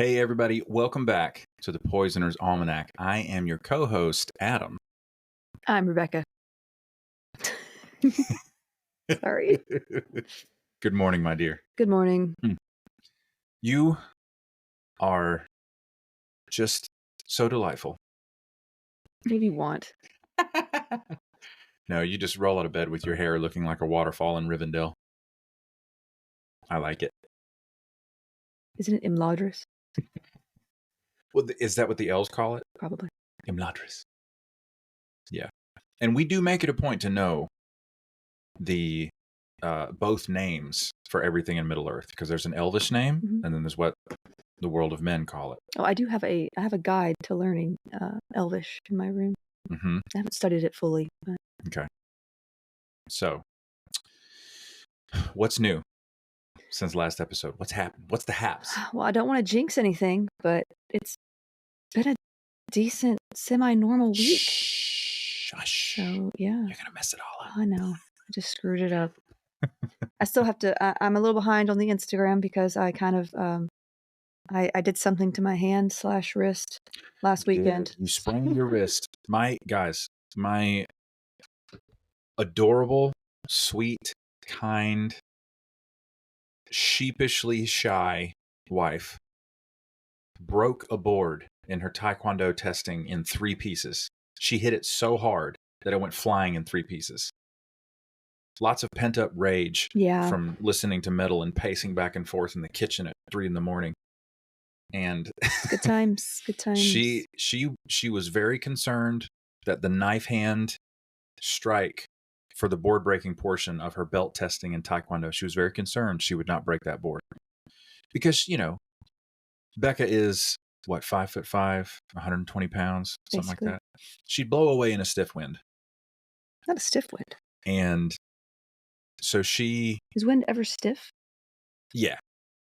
Hey, everybody. Welcome back to the Poisoner's Almanac. I am your co-host, Adam. I'm Rebecca. Sorry. Good morning, my dear. Good morning. You are just so delightful. Maybe you want. No, you just roll out of bed with your hair looking like a waterfall in Rivendell. I like it. Isn't it Imladris? Well, is that what the elves call it? Probably. Imladris. Yeah. And we do make it a point to know the both names for everything in Middle-earth, because there's an elvish name, and then there's what the world of men call it. Oh, I have a guide to learning Elvish in my room. Mm-hmm. I haven't studied it fully. But... Okay. So, what's new since last episode? What's happened? What's the haps? Well, I don't want to jinx anything, but it's been a decent, semi-normal week. Shush. So, yeah. You're going to mess it all up. I know. I just screwed it up. I still have to, I'm a little behind on the Instagram because I kind of, I did something to my hand/wrist last weekend. You sprained your wrist. My adorable, sweet, kind, sheepishly shy wife broke a board in her Taekwondo testing in 3 pieces. She hit it so hard that it went flying in 3 pieces. Lots of pent-up rage from listening to metal and pacing back and forth in the kitchen at 3 a.m. And good times. She was very concerned that the knife hand strike for the board breaking portion of her belt testing in Taekwondo, she was very concerned she would not break that board. Because, Becca is, 5'5", 120 pounds, something like that. She'd blow away in a stiff wind. Not a stiff wind. And so Is wind ever stiff? Yeah.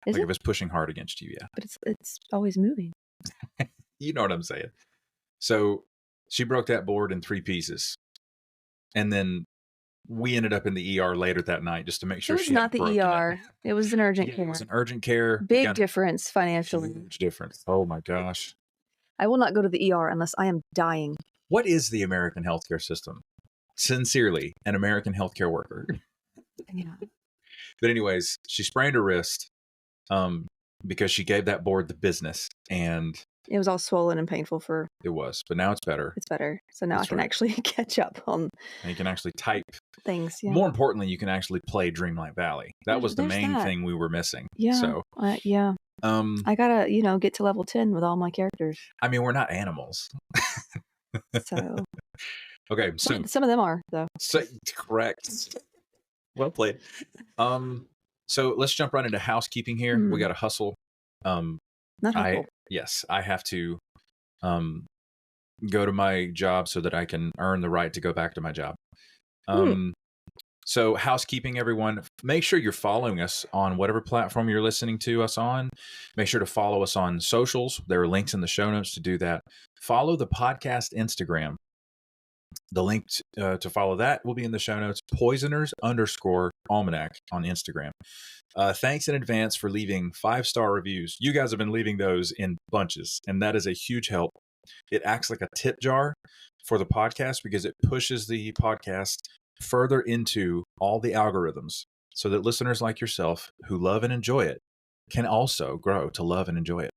Is like it? If it's pushing hard against you, yeah. But it's always moving. You know what I'm saying. So she broke that board in 3 pieces. And then we ended up in the ER later that night just to make sure it was not the ER. It was an urgent care. It was an urgent care. Big difference financially. Huge difference. Oh my gosh. I will not go to the ER unless I am dying. What is the American healthcare system? Sincerely, an American healthcare worker. Yeah. But anyways, she sprained her wrist because she gave that board the business, and it was all swollen and painful for... It was, but now it's better. It's better. So now I can actually catch up on... And you can actually type things, yeah. More importantly, you can actually play Dreamlight Valley. That was the main thing we were missing. Yeah. So, yeah. I gotta, get to level 10 with all my characters. I mean, we're not animals. So... Okay, so... Some of them are, though. Correct. Well played. So let's jump right into housekeeping here. We got to hustle. Not helpful. Yes, I have to go to my job so that I can earn the right to go back to my job. So housekeeping, everyone. Make sure you're following us on whatever platform you're listening to us on. Make sure to follow us on socials. There are links in the show notes to do that. Follow the podcast Instagram. The link to follow that will be in the show notes. Poisoners_Almanac on Instagram. Thanks in advance for leaving 5-star reviews. You guys have been leaving those in bunches, and that is a huge help. It acts like a tip jar for the podcast because it pushes the podcast further into all the algorithms so that listeners like yourself who love and enjoy it can also grow to love and enjoy it.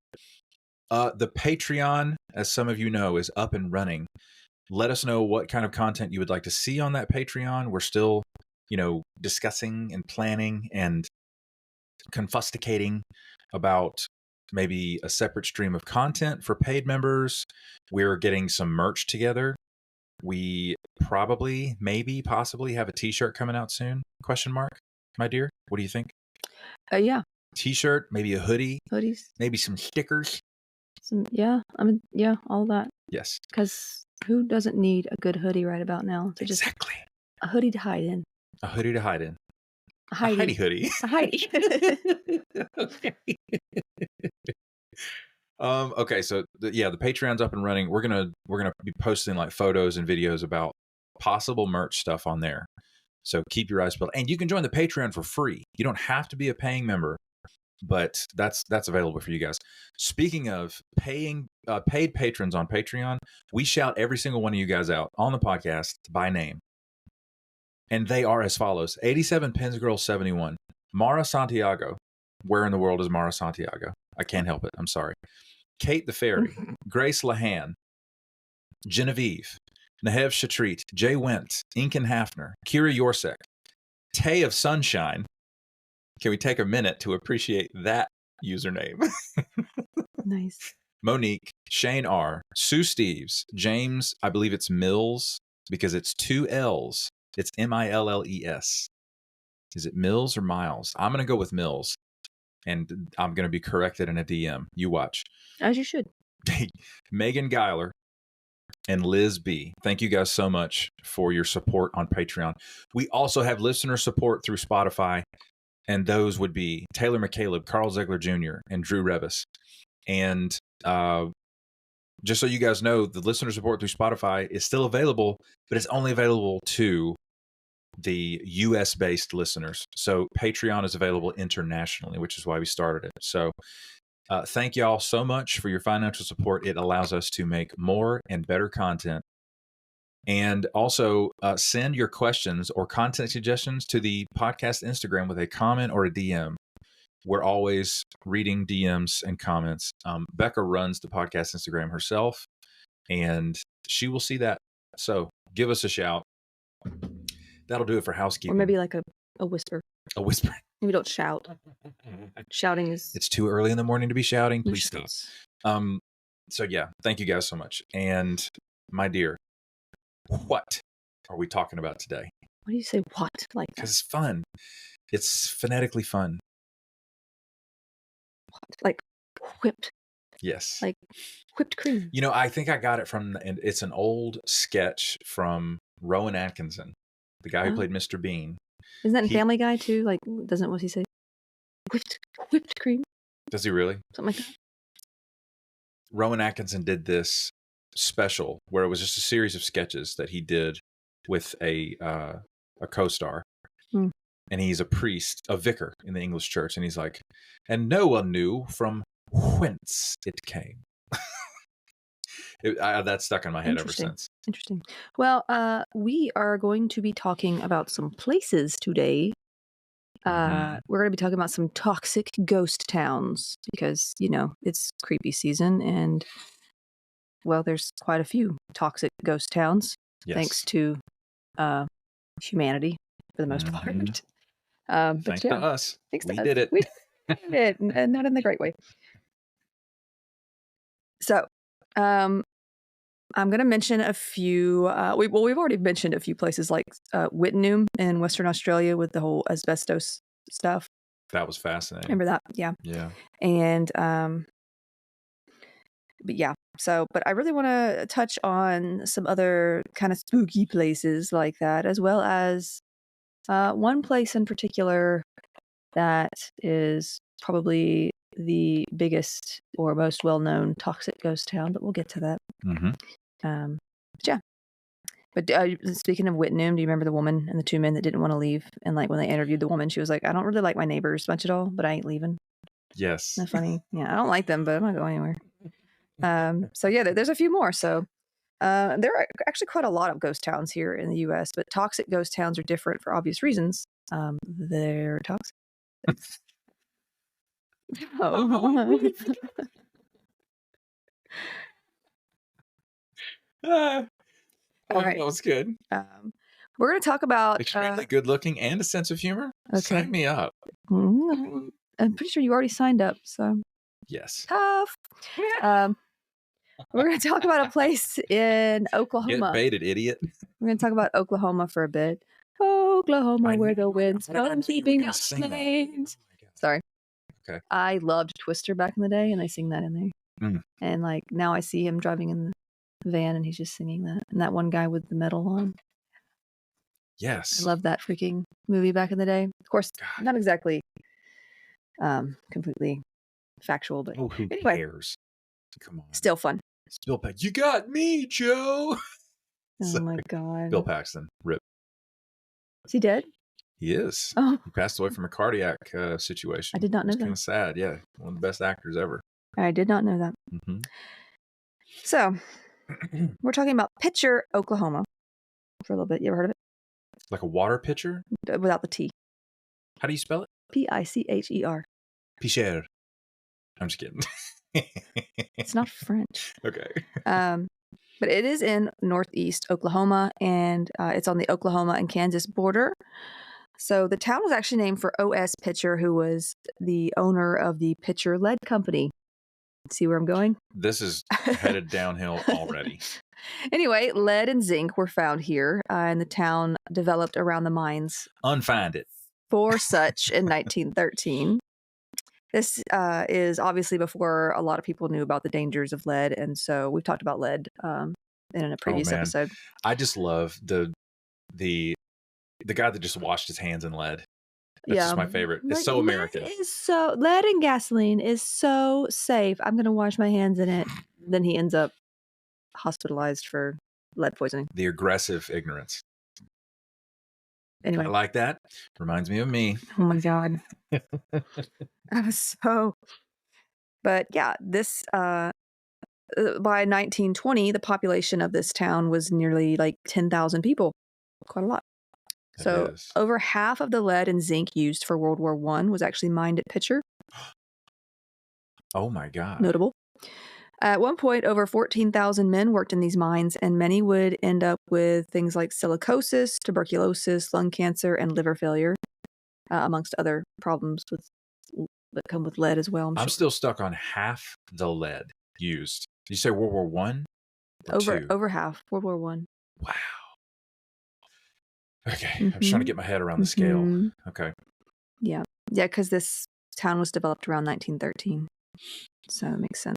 The Patreon, as some of you know, is up and running. Let us know what kind of content you would like to see on that Patreon. We're still, discussing and planning and confusticating about maybe a separate stream of content for paid members. We're getting some merch together. We probably, maybe, possibly have a t-shirt coming out soon? ? My dear, what do you think? Yeah. T-shirt, maybe a hoodie. Hoodies. Maybe some stickers. All that. Yes. Because who doesn't need a good hoodie right about now? Exactly. A hoodie to hide in. A hoodie to hide in. A Heidi hoodie. A Heidi. Okay. Okay. So the Patreon's up and running. We're gonna be posting like photos and videos about possible merch stuff on there. So keep your eyes peeled, and you can join the Patreon for free. You don't have to be a paying member but that's available for you guys. Speaking of paid patrons on Patreon, we shout every single one of you guys out on the podcast by name. And they are as follows: 87 Pins Girl 71, Mara Santiago. Where in the world is Mara Santiago? I can't help it. I'm sorry. Kate the Fairy, Grace Lahan, Genevieve, Nahev Shatrit, Jay Went, Inken Hafner, Kira Yorsek, Tay of Sunshine. Can we take a minute to appreciate that username? Nice. Monique, Shane R, Sue Steves, James, I believe it's Mills because it's 2 L's. It's Milles. Is it Mills or Miles? I'm going to go with Mills, and I'm going to be corrected in a DM. You watch. As you should. Megan Geiler and Liz B. Thank you guys so much for your support on Patreon. We also have listener support through Spotify, and those would be Taylor McCaleb, Carl Ziegler Jr., and Drew Revis. And just so you guys know, the listener support through Spotify is still available, but it's only available to the US-based listeners. So Patreon is available internationally, which is why we started it. So thank you all so much for your financial support. It allows us to make more and better content. And also send your questions or content suggestions to the podcast Instagram with a comment or a DM. We're always reading DMs and comments. Becca runs the podcast Instagram herself, and she will see that. So give us a shout. That'll do it for housekeeping. Or maybe like a whisper. A whisper. Maybe don't shout. Shouting is... It's too early in the morning to be shouting. Please stop. So yeah, thank you guys so much. And my dear, what are we talking about today? Why do you say what like that? Because it's fun. It's phonetically fun. What? Like whipped. Yes. Like whipped cream. You know, I think I got it from, and it's an old sketch from Rowan Atkinson, the guy who played Mr. Bean. Isn't that in Family Guy too? Like, what's he say? Whipped cream. Does he really? Something like that. Rowan Atkinson did this special where it was just a series of sketches that he did with a co-star. And he's a priest, a vicar in the English church. And he's like, and no one knew from whence it came. That's stuck in my head ever since. Interesting. Well, we are going to be talking about some places today. We're going to be talking about some toxic ghost towns because, you know, it's creepy season and, well, there's quite a few toxic ghost towns thanks to humanity for the most part. Thanks to us. We did it. We did it, and not in the great way. So, I'm going to mention a few. We've already mentioned a few places like Wittenoom in Western Australia with the whole asbestos stuff. That was fascinating. Remember that? Yeah. Yeah. And but yeah. So, but I really want to touch on some other kind of spooky places like that, as well as one place in particular that is probably the biggest or most well-known toxic ghost town, but we'll get to that. Yeah. But speaking of Wittenoom, do you remember the woman and the 2 men that didn't want to leave? And like when they interviewed the woman, she was like, "I don't really like my neighbors much at all, but I ain't leaving." Yes. Isn't that funny? Yeah, I don't like them, but I'm not going anywhere. So yeah, there's a few more. So there are actually quite a lot of ghost towns here in the U.S., but toxic ghost towns are different for obvious reasons. They're toxic. All right. That was good. We're going to talk about extremely good looking and a sense of humor. Okay. Sign me up. I'm pretty sure you already signed up. So yes. Tough. We're going to talk about a place in Oklahoma. Get baited, idiot. We're going to talk about Oklahoma for a bit. Oklahoma, where the winds come keeping us flames. Sorry. Okay. I loved Twister back in the day, and they sing that in there. And like now I see him driving in the van, and he's just singing that. And that one guy with the medal on. Yes. I love that freaking movie back in the day. Of course, not exactly completely factual, but who anyway, cares? Come on. Still fun. Bill Paxton. You got me, Joe. Oh my God. Bill Paxton. Rip. Is he dead? He is. Oh, He passed away from a cardiac situation. I did not know It's kind that. of sad. Yeah, one of the best actors ever. I did not know that. Mm-hmm. So we're talking about Pitcher, Oklahoma, for a little bit. You ever heard of Like a water pitcher? it? Without the T. How do you spell it? Picher. Picher. I'm just kidding. It's not French. Okay. But it is in northeast Oklahoma, and it's on the Oklahoma and Kansas border. So the town was actually named for O.S. Pitcher, who was the owner of the Pitcher Lead Company. See where I'm going? This is headed downhill already. Anyway, lead and zinc were found here, and the town developed around the mines Unfind it. for such in 1913. This is obviously before a lot of people knew about the dangers of lead, and so we've talked about lead in a previous episode. I just love the guy that just washed his hands in lead. That's just my favorite. It's so American. Lead and gasoline is so safe. I'm gonna wash my hands in it. Then he ends up hospitalized for lead poisoning. The aggressive ignorance. Anyway, I like that. Reminds me of me. Oh my god. I was so. But yeah, this by 1920, the population of this town was nearly like 10,000 people. Quite a lot. So over half of the lead and zinc used for World War I was actually mined at Pitcher. Oh my God. Notable. At one point, over 14,000 men worked in these mines, and many would end up with things like silicosis, tuberculosis, lung cancer, and liver failure, amongst other problems that come with lead as well. I'm still stuck on half the lead used. Did you say World War One? Over half. World War One. Wow. Okay, I'm just trying to get my head around the scale. Okay. Yeah, because this town was developed around 1913, so it makes sense.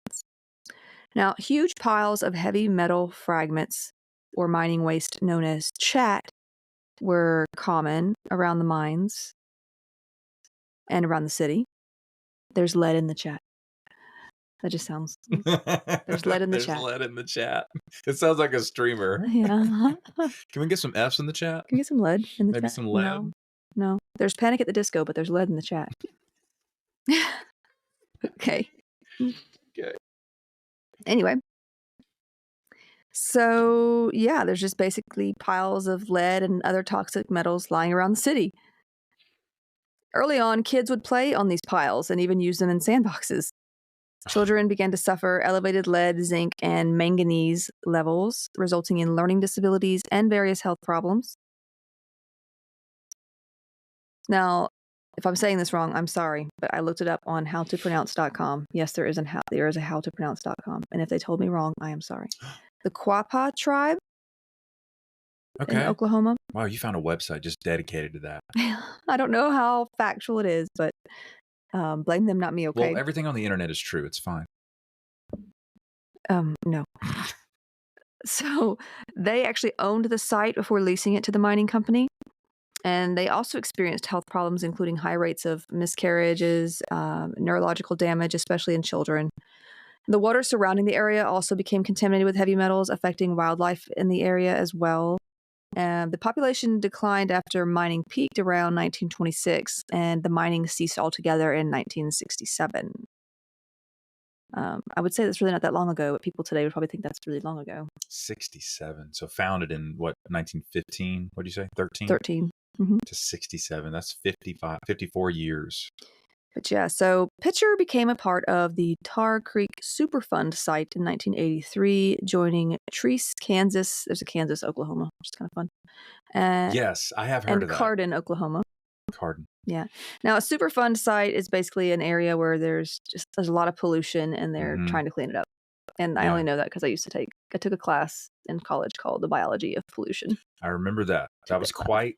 Now, huge piles of heavy metal fragments or mining waste known as chat were common around the mines and around the city. There's lead in the chat. That just sounds. There's lead in the chat. There's lead in the chat. It sounds like a streamer. Yeah. Can we get some F's in the chat? Can we get some lead in the chat? Maybe some lead? No. There's Panic at the Disco, but there's lead in the chat. Okay. Anyway. So, yeah, there's just basically piles of lead and other toxic metals lying around the city. Early on, kids would play on these piles and even use them in sandboxes. Children began to suffer elevated lead, zinc, and manganese levels, resulting in learning disabilities and various health problems. Now, if I'm saying this wrong, I'm sorry, but I looked it up on howtopronounce.com. Yes, there is a howtopronounce.com. And if they told me wrong, I am sorry. The Quapaw tribe in Oklahoma. Wow, you found a website just dedicated to that. I don't know how factual it is, but blame them, not me, okay? Well, everything on the internet is true. It's fine. No. So they actually owned the site before leasing it to the mining company. And they also experienced health problems, including high rates of miscarriages, neurological damage, especially in children. The water surrounding the area also became contaminated with heavy metals, affecting wildlife in the area as well. The population declined after mining peaked around 1926, and the mining ceased altogether in 1967. I would say that's really not that long ago, but people today would probably think that's really long ago. 67. So founded in what, 1915? What do you say? 13? 13. To 67. That's 54 years. But yeah, so Pitcher became a part of the Tar Creek Superfund site in 1983, joining Treese, Kansas. There's a Kansas, Oklahoma, which is kind of fun. Yes, I have heard of that. And Cardin, Oklahoma. Cardin. Yeah. Now, a Superfund site is basically an area where there's a lot of pollution, and they're trying to clean it up. And I only know that because I took a class in college called the biology of pollution. I remember that. That was quite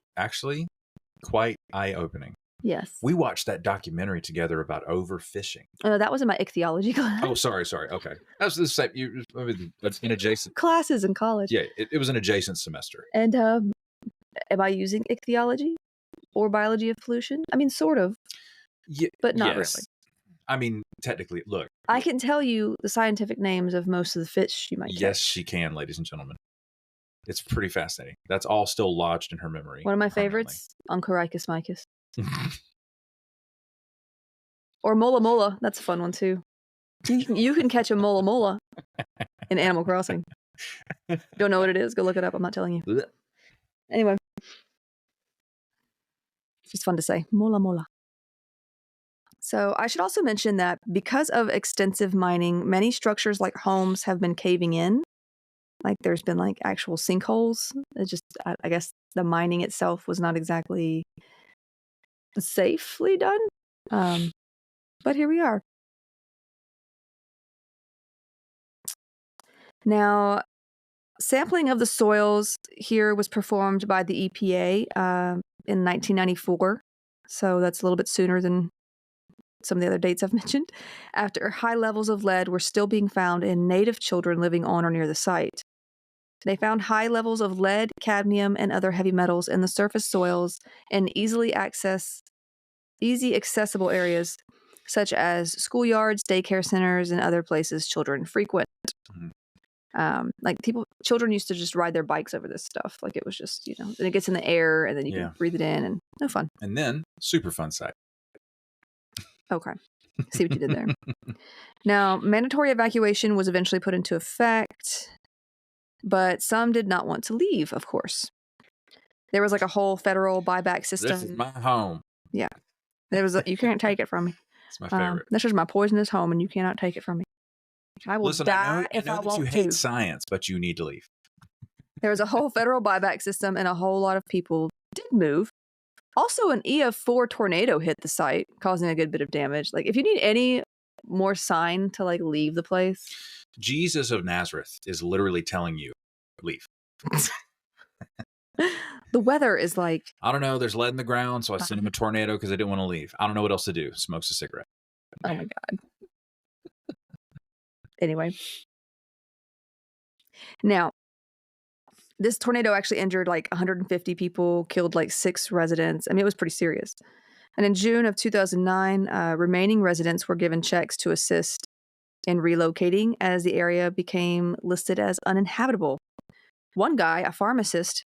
eye-opening. Yes. We watched that documentary together about overfishing. That was in my ichthyology class. Oh, sorry. Okay. That was the same. That's in adjacent classes in college. Yeah, it was an adjacent semester. And am I using ichthyology or biology of pollution? I mean, sort of. Yeah, but not really. I mean, technically, look. I can tell you the scientific names of most of the fish you might catch. Yes, she can, ladies and gentlemen. It's pretty fascinating. That's all still lodged in her memory. One of my permanently. favorites, Oncoricus micus. Or Mola Mola. That's a fun one too. You can catch a Mola Mola in Animal Crossing. Don't know what it is? Go look it up. I'm not telling you. Anyway. It's just fun to say. Mola Mola. So I should also mention that because of extensive mining, many structures like homes have been caving in. Like there's been like actual sinkholes. It just, I guess the mining itself was not exactly safely done. But here we are. Now, sampling of the soils here was performed by the EPA in 1994. So that's a little bit sooner than some of the other dates I've mentioned. After high levels of lead were still being found in native children living on or near the site. They found high levels of lead, cadmium, and other heavy metals in the surface soils in easy accessible areas such as schoolyards, daycare centers, and other places children frequent. Like children used to just ride their bikes over this stuff. Like it was just, then it gets in the air and then you can breathe it in and no fun. And then super fun site. Okay. See what you did there. Now, mandatory evacuation was eventually put into effect, but some did not want to leave, of course. There was like a whole federal buyback system. This is my home. Yeah. There was you can't take it from me. It's my favorite. This is my poisonous home and you cannot take it from me. I will die if I want to. You hate science, but you need to leave. There was a whole federal buyback system and a whole lot of people did move. Also, an EF4 tornado hit the site, causing a good bit of damage. Like, if you need any more sign to, like, leave the place. Jesus of Nazareth is literally telling you, leave. The weather is like... I don't know. There's lead in the ground, so I sent him a tornado because I didn't want to leave. I don't know what else to do. Smokes a cigarette. Oh, my God. Anyway. Now, this tornado actually injured like 150 people, killed like 6 residents. I mean, it was pretty serious. And in June of 2009, remaining residents were given checks to assist in relocating as the area became listed as uninhabitable. One guy, a pharmacist,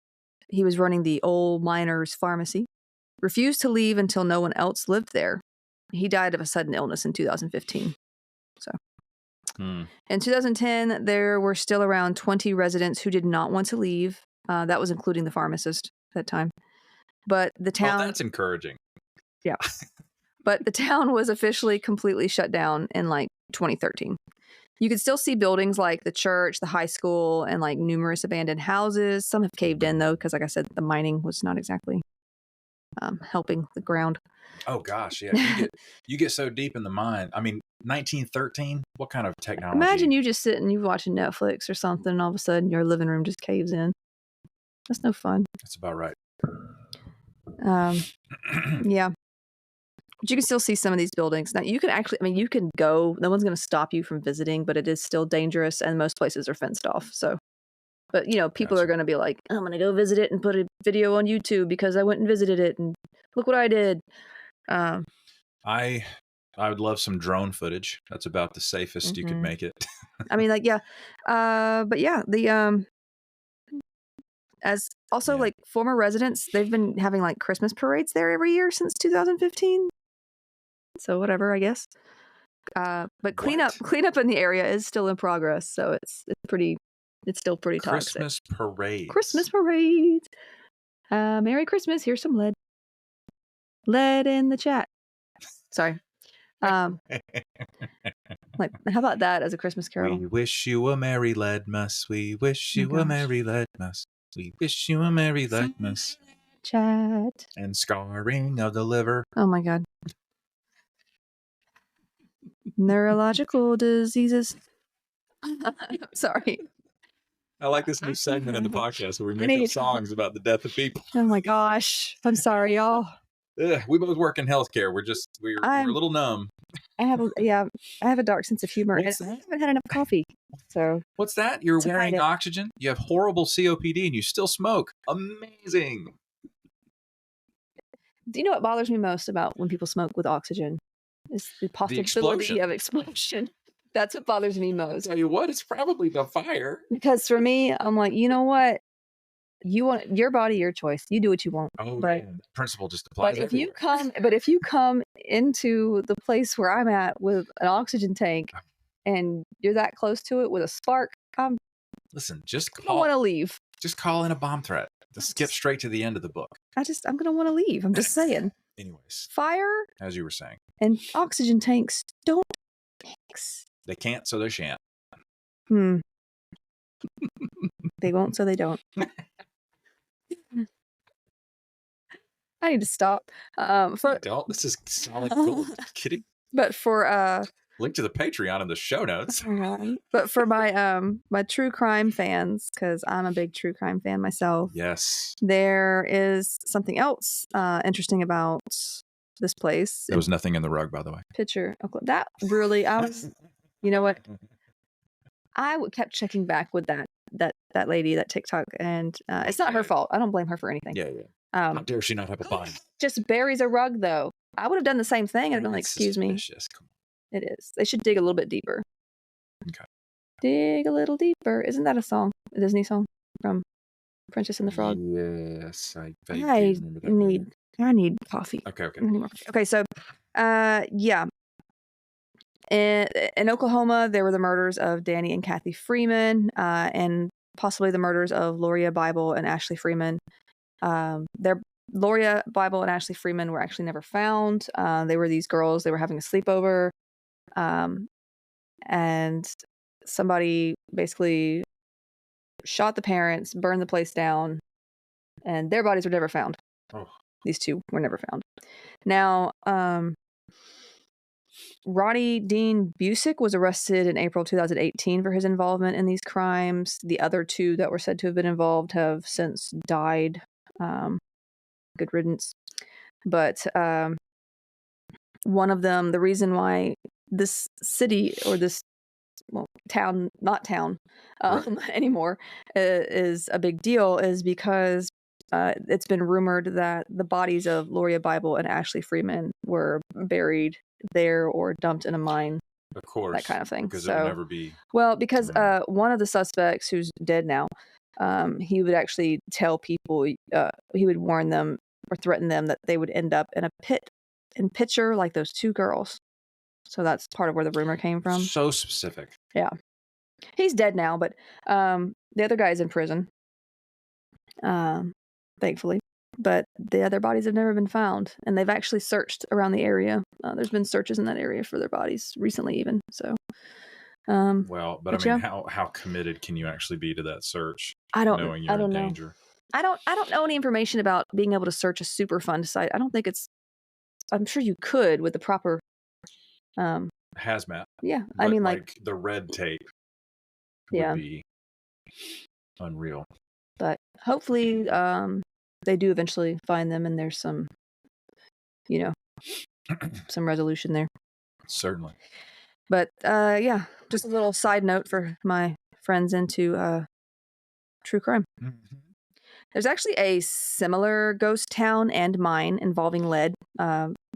he was running the old miners' pharmacy, refused to leave until no one else lived there. He died of a sudden illness in 2015. So. In 2010, there were still around 20 residents who did not want to leave. That was including the pharmacist at that time. But the town... Oh, that's encouraging. Yeah. But the town was officially completely shut down in like 2013. You could still see buildings like the church, the high school, and like numerous abandoned houses. Some have caved in though, because like I said, the mining was not exactly helping the ground. Oh gosh, yeah. You get so deep in the mine. I mean, 1913. What kind of technology? Imagine you just sitting, you watching Netflix or something, and all of a sudden your living room just caves in. That's no fun. That's about right. Yeah. But you can still see some of these buildings. Now, you can actually, I mean, you can go. No one's going to stop you from visiting, but it is still dangerous, and most places are fenced off. So, but people are going to be like, I'm going to go visit it and put a video on YouTube because I went and visited it, and look what I did. I would love some drone footage. That's about the safest you could make it. I mean, like, yeah. But yeah, the as also like former residents, they've been having like Christmas parades there every year since 2015. So whatever, I guess. But cleanup in the area is still in progress. So it's still pretty toxic. Christmas parades. Merry Christmas. Here's some lead. Lead in the chat. Sorry. Like, how about that as a Christmas carol? We wish you a merry Leadmas. We wish you a merry Leadmas. We wish you a merry Leadmas. Chat. And scarring of the liver. Oh my God. Neurological diseases. Sorry. I like this new segment in the podcast where we make up songs about the death of people. Oh my gosh. I'm sorry, y'all. We both work in healthcare. We're a little numb. I have a dark sense of humor, and I haven't had enough coffee. So what's that? You're wearing oxygen? You have horrible COPD and you still smoke. Amazing. Do you know what bothers me most about when people smoke with oxygen? Is the possibility of explosion. That's what bothers me most. I'll tell you what, it's probably the fire. Because for me, I'm like, you know what? you want your body, your choice. You do what you want. Oh, but yeah. The principle just applies if everywhere. if you come into the place where I'm at with an oxygen tank and you're that close to it with a spark, Listen, I want to leave. Just call in a bomb threat. Just skip straight to the end of the book. I'm gonna want to leave. I'm just saying. Anyways, Fire, as you were saying, and oxygen tanks don't mix. They can't, so they shan't. They won't, so they don't. I need to stop. Don't. This is solid gold. Kidding. But for link to the Patreon in the show notes. But for my my true crime fans, because I'm a big true crime fan myself. Yes. There is something else interesting about this place. There was nothing in the rug, by the way. Picture. That really, I was. You know what? I kept checking back with that lady, that TikTok, and it's not her fault. I don't blame her for anything. Yeah. How dare she not have a body? Just buries a rug, though. I would have done the same thing. I'd been like, "Excuse me." Come on. It is. They should dig a little bit deeper. Okay. Dig a little deeper. Isn't that a song? A Disney song from Princess and the Frog? Yes, I remember that. I need coffee. Okay. Okay. So, yeah. In Oklahoma, there were the murders of Danny and Kathy Freeman, and possibly the murders of Loria Bible and Ashley Freeman. Loria Bible and Ashley Freeman were actually never found. They were these girls. They were having a sleepover, and somebody basically shot the parents, burned the place down, and their bodies were never found. Oh. These two were never found. Now, Ronnie Dean Busick was arrested in April 2018 for his involvement in these crimes. The other two that were said to have been involved have since died. Good riddance. But one of them, the reason why this city or this town, not town anymore, is a big deal is because it's been rumored that the bodies of Loria Bible and Ashley Freeman were buried there or dumped in a mine. Of course. That kind of thing. Because it would never be. Well, because one of the suspects, who's dead now, he would actually tell people, he would warn them or threaten them that they would end up in a pit and picture like those two girls. So that's part of where the rumor came from. So specific. Yeah. He's dead now, but the other guy's in prison. Thankfully. But the other bodies have never been found, and they've actually searched around the area. There's been searches in that area for their bodies recently, even. So, well, but I mean, how committed can you actually be to that search? Knowing you're in danger. I don't know any information about being able to search a Superfund site. I don't think it's. I'm sure you could with the proper. Hazmat. Yeah, I mean, like the red tape. Would be unreal. But hopefully, they do eventually find them, and there's some, some resolution there. Certainly. But yeah, just a little side note for my friends into true crime. Mm-hmm. There's actually a similar ghost town and mine involving lead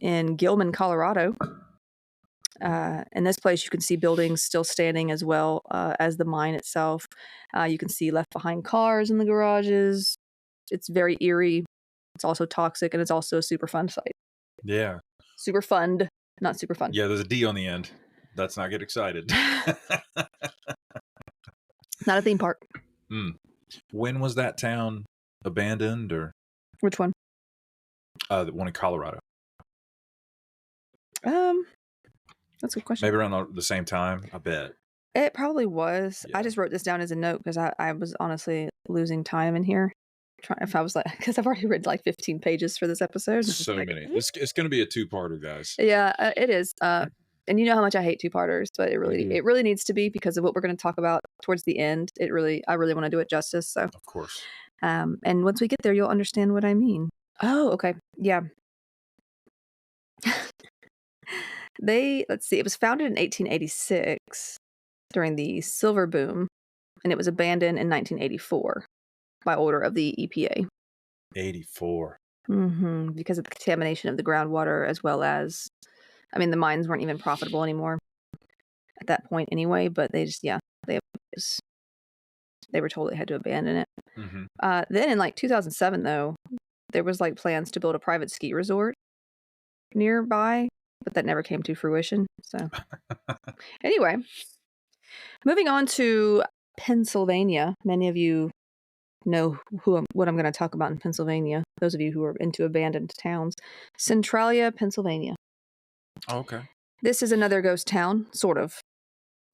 in Gilman, Colorado. In this place, you can see buildings still standing as well as the mine itself. You can see left behind cars in the garages. It's very eerie. It's also toxic, and it's also a super fun site. Yeah. Super fund, not super fun. Yeah, there's a D on the end. Let's not get excited. Not a theme park. When was that town abandoned, or? Which one? The one in Colorado. That's a good question. Maybe around the same time, I bet. It probably was. Yeah. I just wrote this down as a note because I was honestly losing time in here. If I was like, because I've already read like 15 pages for this episode. So many. It's going to be a two-parter, guys. Yeah, it is. And you know how much I hate two-parters, but it really needs to be because of what we're going to talk about towards the end. I really want to do it justice. So of course. And once we get there, you'll understand what I mean. Oh, okay. Yeah. Let's see, it was founded in 1886 during the silver boom, and it was abandoned in 1984 by order of the EPA. 84. Because of the contamination of the groundwater, as well as, I mean, the mines weren't even profitable anymore at that point anyway, but they just, they were told they had to abandon it. Mm-hmm. Then in like 2007, though, there was like plans to build a private ski resort nearby, but that never came to fruition. So anyway, moving on to Pennsylvania. Many of you know what I'm going to talk about in Pennsylvania. Those of you who are into abandoned towns. Centralia, Pennsylvania. Oh, okay. This is another ghost town, sort of.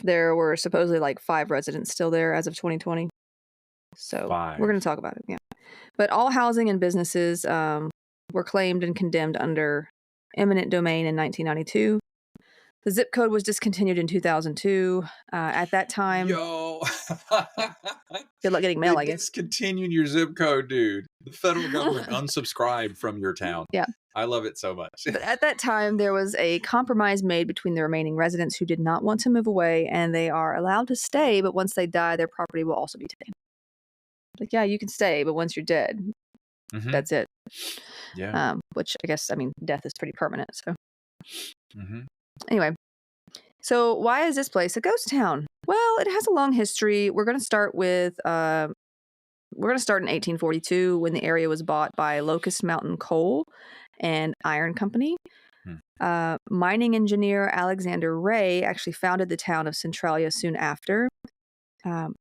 There were supposedly like 5 residents still there as of 2020. So 5. we're going to talk about it, yeah. But all housing and businesses were claimed and condemned under eminent domain in 1992. The zip code was discontinued in 2002. At that time, Yo, good luck getting mail, I guess. Discontinued your zip code, dude. The federal government unsubscribed from your town. Yeah. I love it so much. But at that time, there was a compromise made between the remaining residents who did not want to move away, and they are allowed to stay, but once they die, their property will also be taken. Like, yeah, you can stay, but once you're dead, that's it. Yeah. Which I guess, I mean, death is pretty permanent. So Mm-hmm. anyway, so why is this place a ghost town? Well, it has a long history. We're going to start with in 1842 when the area was bought by Locust Mountain Coal and Iron Company. Mining engineer Alexander Ray actually founded the town of Centralia soon after.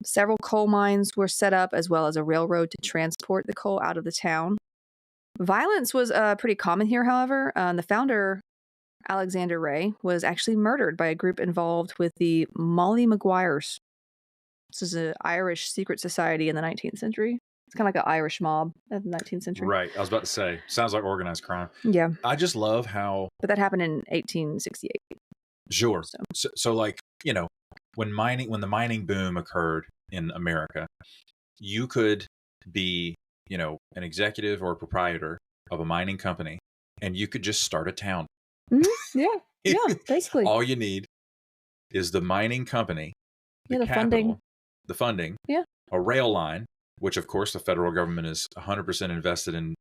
Several coal mines were set up, as well as a railroad to transport the coal out of the town. Violence was pretty common here, however. The founder, Alexander Ray, was actually murdered by a group involved with the Molly Maguires. This is an Irish secret society in the 19th century. It's kind of like an Irish mob of the 19th century. Right. I was about to say, sounds like organized crime. Yeah. I just love how... But that happened in 1868. Sure. So like, you know, when the mining boom occurred in America, you could be, you know, an executive or a proprietor of a mining company, and you could just start a town. Mm-hmm. Yeah, basically. All you need is the mining company, the capital, the funding, a rail line, which of course the federal government is 100% invested in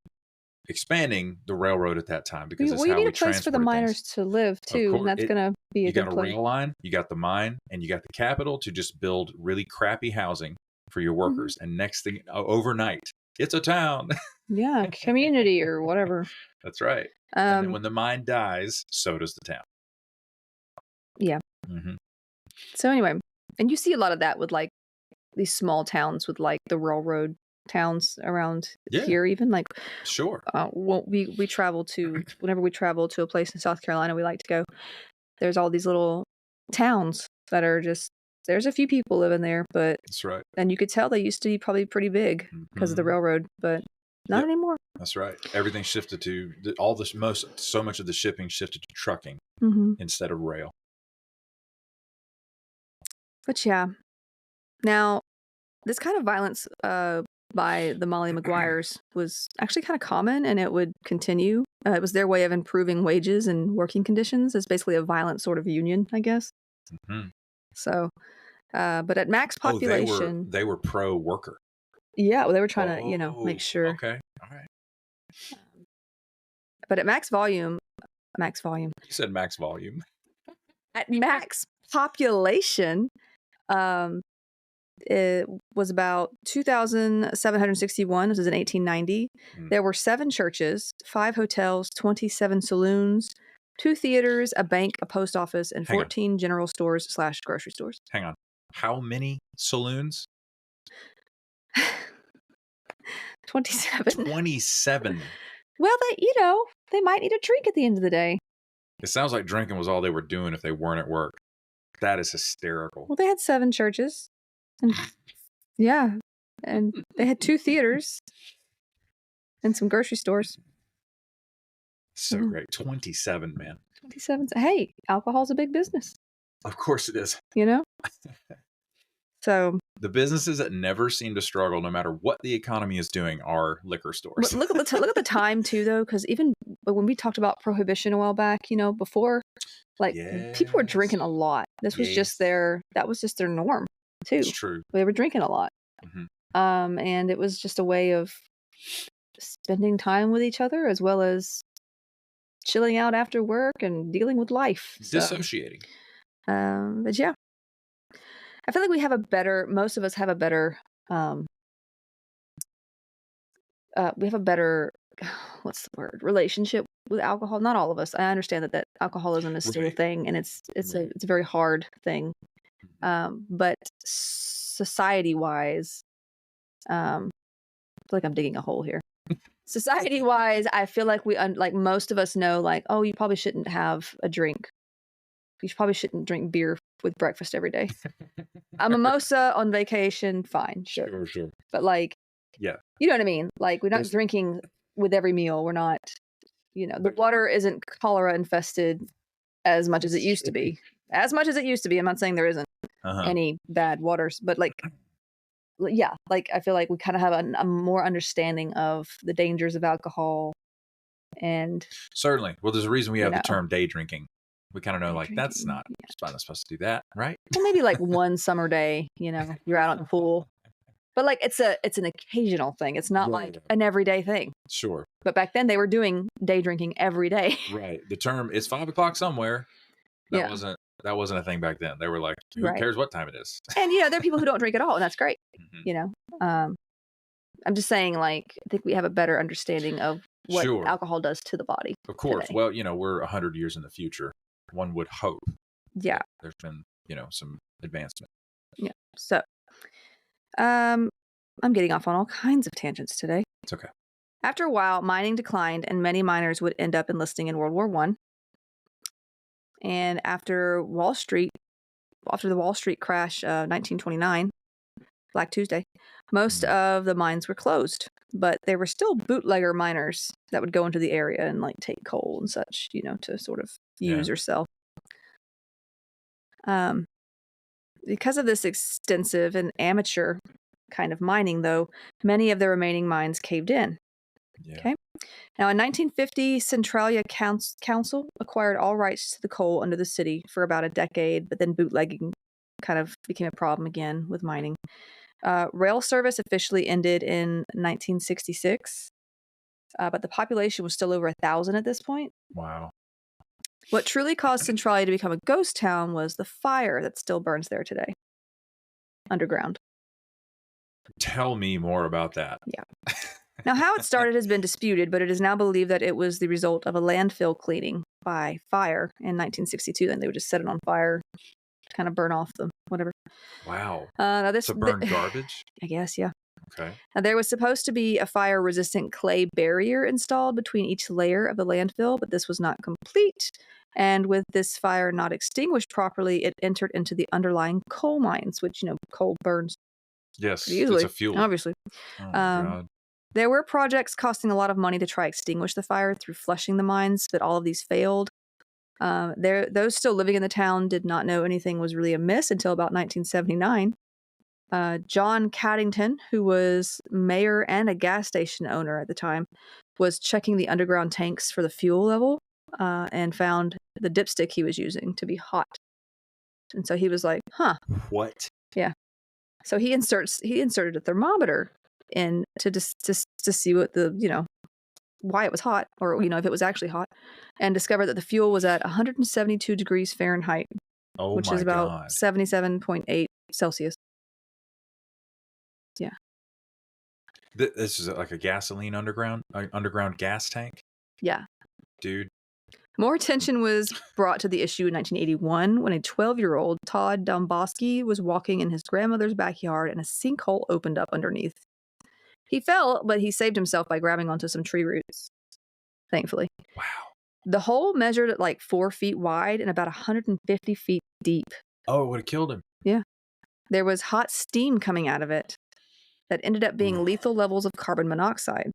expanding the railroad at that time, because you need a place for the miners to live too, and that's going to be a good place. You got a rail line, you got the mine, and you got the capital to just build really crappy housing for your workers. And next thing, overnight, it's a town. Yeah, community or whatever. That's right. And then when the mine dies, so does the town. Yeah. Mm-hmm. So anyway, and you see a lot of that with like these small towns with like the railroad towns around here, even like sure. We travel to whenever we travel to a place in South Carolina, we like to go. There's all these little towns that are just, there's a few people living there, but that's right. And you could tell they used to be probably pretty big because of the railroad, but not anymore. That's right. Everything shifted to so much of the shipping shifted to trucking instead of rail. But yeah, now this kind of violence by the Molly Maguires was actually kind of common, and it would continue. It was their way of improving wages and working conditions. It's basically a violent sort of union, I guess. So, but at max population, they were pro worker. Yeah, well, they were trying to, make sure. Okay, all right. But at max volume. You said max volume. At max population, it was about 2,761. This is in 1890. There were 7 churches, 5 hotels, 27 saloons, 2 theaters, a bank, a post office, and 14 general stores / grocery stores. Hang on. How many saloons? 27. 27. Well, they might need a drink at the end of the day. It sounds like drinking was all they were doing if they weren't at work. That is hysterical. Well, they had 7 churches. And, and they had 2 theaters and some grocery stores. So great. 27, man. 27. Hey, alcohol's a big business. Of course it is. So the businesses that never seem to struggle, no matter what the economy is doing, are liquor stores. Look at the time too, though, because even when we talked about prohibition a while back, before, people were drinking a lot. This was just their norm too. It's true. They were drinking a lot, and it was just a way of spending time with each other as well as chilling out after work and dealing with life. Dissociating. But yeah. I feel like most of us have a better we have a better, what's the word, relationship with alcohol. Not all of us. I understand that alcoholism is still a Right. thing, and it's Right. a very hard thing. Mhm. But society wise, I feel like I'm digging a hole here. Society wise, I feel like like most of us know, like, oh, you probably shouldn't have a drink. You probably shouldn't drink beer with breakfast every day. A mimosa on vacation, fine, sure. Sure. But like, Yeah. you know what I mean? Like, we're not There's- drinking with every meal. We're not, the But- water isn't cholera infested as much as it used to be. As much as it used to be. I'm not saying there isn't any bad waters, but like, yeah, like I feel like we kind of have a more understanding of the dangers of alcohol. And Certainly. Well, there's a reason we have the know. term day drinking. We kind of know, Day like, that's drinking, not, not supposed to do that, right? well, maybe like one summer day, you're out on the pool. But like it's an occasional thing. It's not Right. like an everyday thing. Sure. But back then they were doing day drinking every day. Right. The term "it's 5 o'clock somewhere" that Yeah. wasn't a thing back then. They were like, who Right. cares what time it is? And there are people who don't drink at all, and that's great. Mhm. I'm just saying, like, I think we have a better understanding of what Sure. alcohol does to the body. Of course. Today. Well, we're 100 years in the future. One would hope. Yeah. There's been, some advancement. Yeah. So, I'm getting off on all kinds of tangents today. It's okay. After a while, mining declined, and many miners would end up enlisting in World War I. And after the Wall Street crash, 1929, Black Tuesday, most of the mines were closed, but there were still bootlegger miners that would go into the area and like take coal and such, to sort of use or sell. Because of this extensive and amateur kind of mining, though, many of the remaining mines caved in. Yeah. Okay. Now, in 1950, Centralia Council acquired all rights to the coal under the city for about a decade, but then bootlegging kind of became a problem again with mining. Rail service officially ended in 1966, but the population was still over 1,000 at this point. Wow. What truly caused Centralia to become a ghost town was the fire that still burns there today, underground. Tell me more about that. Yeah. Now, how it started has been disputed, but it is now believed that it was the result of a landfill cleaning by fire in 1962. Then they would just set it on fire to kind of burn off the whatever. Wow. Now to burn garbage? I guess, yeah. Okay. Now, there was supposed to be a fire-resistant clay barrier installed between each layer of the landfill, but this was not complete. And with this fire not extinguished properly, it entered into the underlying coal mines, which, coal burns Yes, pretty easily, it's a fuel. obviously. Oh, my God. There were projects costing a lot of money to try extinguish the fire through flushing the mines, but all of these failed. Those still living in the town did not know anything was really amiss until about 1979. John Caddington, who was mayor and a gas station owner at the time, was checking the underground tanks for the fuel level and found the dipstick he was using to be hot. And so he was like, huh. What? Yeah. So he inserted a thermometer in to see what why it was hot, or if it was actually hot, and discovered that the fuel was at 172 degrees Fahrenheit, which is about 77.8 Celsius. Yeah. This is like a gasoline underground gas tank? Yeah. Dude. More attention was brought to the issue in 1981 when a 12-year-old Todd Domboski was walking in his grandmother's backyard and a sinkhole opened up underneath. He fell, but he saved himself by grabbing onto some tree roots, thankfully. Wow. The hole measured at like 4 feet wide and about 150 feet deep. Oh, it would have killed him. Yeah. There was hot steam coming out of it that ended up being lethal levels of carbon monoxide.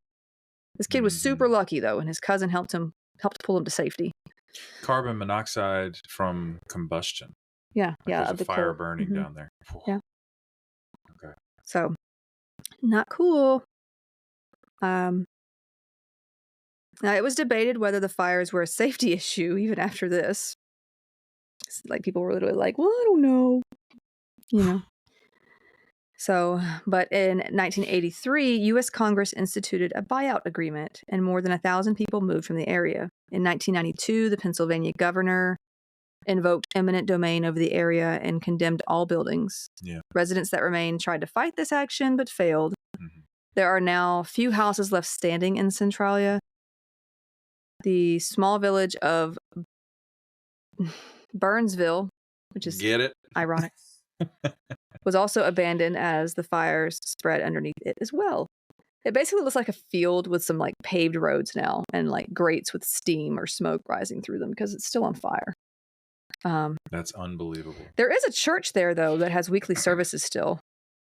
This kid was super lucky, though, and his cousin helped pull him to safety. Carbon monoxide from combustion. Yeah, yeah. There's a fire burning down there. Yeah. Okay. So, not cool. Now, it was debated whether the fires were a safety issue even after this. Like, people were literally like, well, I don't know. So, but in 1983, U.S. Congress instituted a buyout agreement, and more than 1,000 people moved from the area. In 1992, the Pennsylvania governor invoked eminent domain over the area and condemned all buildings. Yeah. Residents that remained tried to fight this action but failed. Mm-hmm. There are now few houses left standing in Centralia. The small village of Burnsville, which is Get it? ironic, was also abandoned as the fires spread underneath it as well. It basically looks like a field with some like paved roads now and like grates with steam or smoke rising through them because it's still on fire. That's unbelievable. There is a church there though that has weekly services still,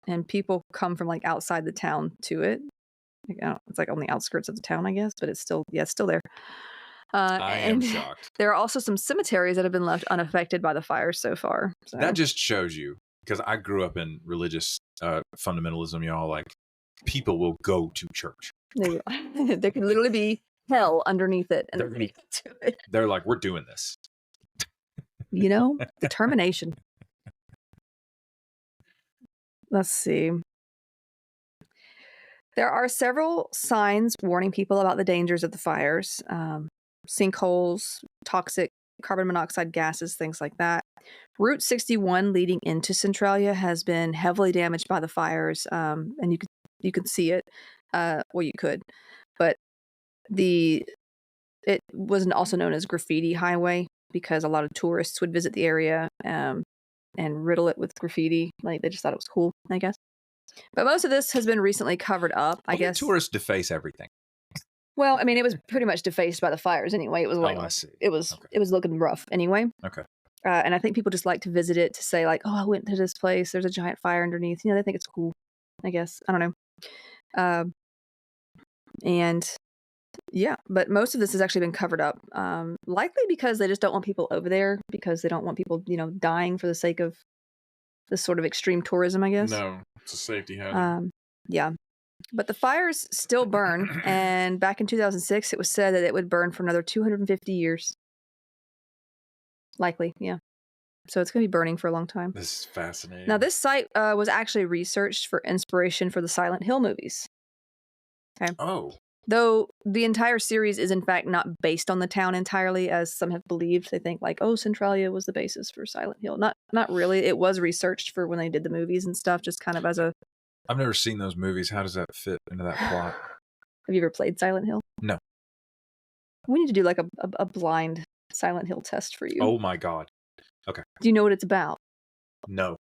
and people come from like outside the town to it. It's like on the outskirts of the town, I guess, but it's still there. I am shocked. There are also some cemeteries that have been left unaffected by the fires so far. So. That just shows you, because I grew up in religious fundamentalism, y'all, like people will go to church. There could literally be hell underneath it. And they're like, we're doing this. You know, determination. Let's see. There are several signs warning people about the dangers of the fires. Sinkholes, toxic carbon monoxide gases, things like that. Route 61 leading into Centralia has been heavily damaged by the fires, and you could see it. Well, you could, but it was also known as Graffiti Highway because a lot of tourists would visit the area and riddle it with graffiti. Like they just thought it was cool, I guess. But most of this has been recently covered up, I guess. Tourists deface everything. Well, I mean, it was pretty much defaced by the fires anyway. It was like, I see. It was looking rough anyway. Okay. And I think people just like to visit it to say like, oh, I went to this place. There's a giant fire underneath. You know, they think it's cool, I guess. I don't know. And yeah, but most of this has actually been covered up, likely because they just don't want people over there because they don't want people, you know, dying for the sake of this sort of extreme tourism, I guess. No, it's a safety hazard. Yeah. But the fires still burn, and back in 2006, it was said that it would burn for another 250 years. Likely, yeah. So it's going to be burning for a long time. This is fascinating. Now, this site was actually researched for inspiration for the Silent Hill movies. Okay. Oh. Though the entire series is in fact not based on the town entirely, as some have believed. They think like, oh, Centralia was the basis for Silent Hill. Not really. It was researched for when they did the movies and stuff, just kind of as a... I've never seen those movies. How does that fit into that plot? Have you ever played Silent Hill? No. We need to do like a blind Silent Hill test for you. Oh my God. Okay. Do you know what it's about? No.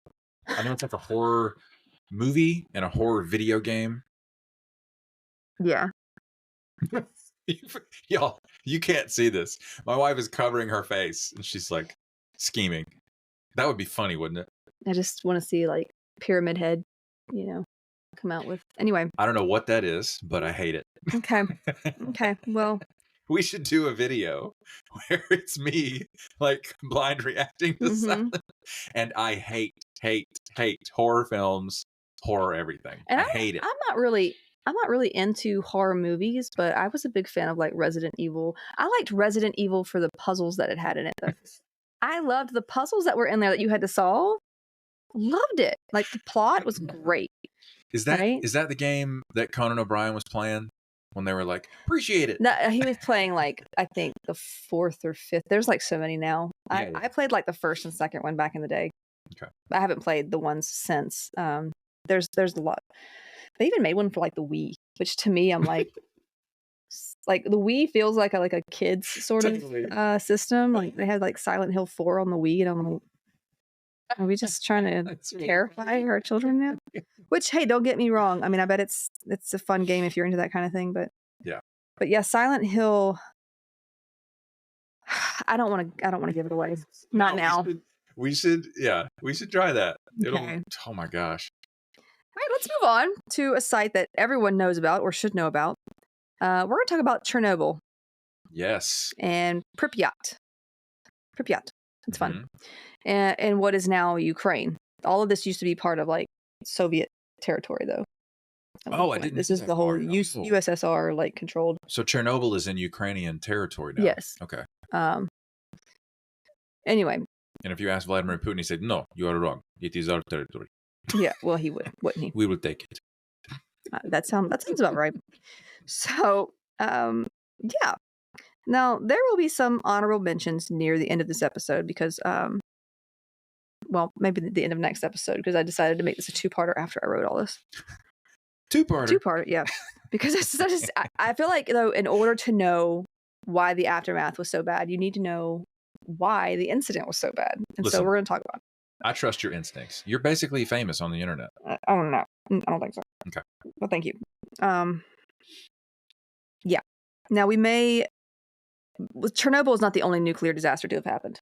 I know it's like a horror movie and a horror video game. Yeah. Y'all, you can't see this. My wife is covering her face and she's like scheming. That would be funny, wouldn't it? I just want to see like Pyramid Head, you know, come out with. Anyway. I don't know what that is, but I hate it. Okay. Okay. Well, we should do a video where it's me like blind reacting to Silent. And I hate horror films, horror everything. And I hate it. I'm not really into horror movies, but I was a big fan of like Resident Evil. I liked Resident Evil for the puzzles that it had in it though. I loved the puzzles that were in there that you had to solve. Loved it. Like the plot was great. Is that the game that Conan O'Brien was playing when they were like, appreciate it? No, he was playing like, I think the 4th or 5th. There's like so many now. Yeah. I played like the 1st and 2nd one back in the day. Okay. I haven't played the ones since. There's a lot. They even made one for like the Wii, which to me, I'm like, like the Wii feels like a kid's sort of system. Like they had like Silent Hill 4 on the Wii, and I'm like, are we just trying to terrify our children now? Which, hey, don't get me wrong. I mean, I bet it's a fun game if you're into that kind of thing. But yeah, Silent Hill. I don't want to give it away. Not now. We should try that. Okay. Oh my gosh. All right, let's move on to a site that everyone knows about or should know about. We're going to talk about Chernobyl. Yes. And Pripyat. It's fun. And what is now Ukraine. All of this used to be part of like Soviet territory, though. Oh, I didn't. This is the whole USSR like controlled. So Chernobyl is in Ukrainian territory now. Yes. Okay. Anyway. And if you ask Vladimir Putin, he said, "No, you are wrong. It is our territory." Yeah, well, he would, wouldn't he? We will take it. That sounds about right. So, yeah. Now, there will be some honorable mentions near the end of this episode because, well, maybe the end of next episode because I decided to make this a two-parter after I wrote all this. Two-parter. Two-part, yeah. Because I feel like, though, in order to know why the aftermath was so bad, you need to know why the incident was so bad. And so we're going to talk about it. I trust your instincts. You're basically famous on the internet. I don't know. I don't think so. Okay. Well, thank you. Yeah. Now, Chernobyl is not the only nuclear disaster to have happened.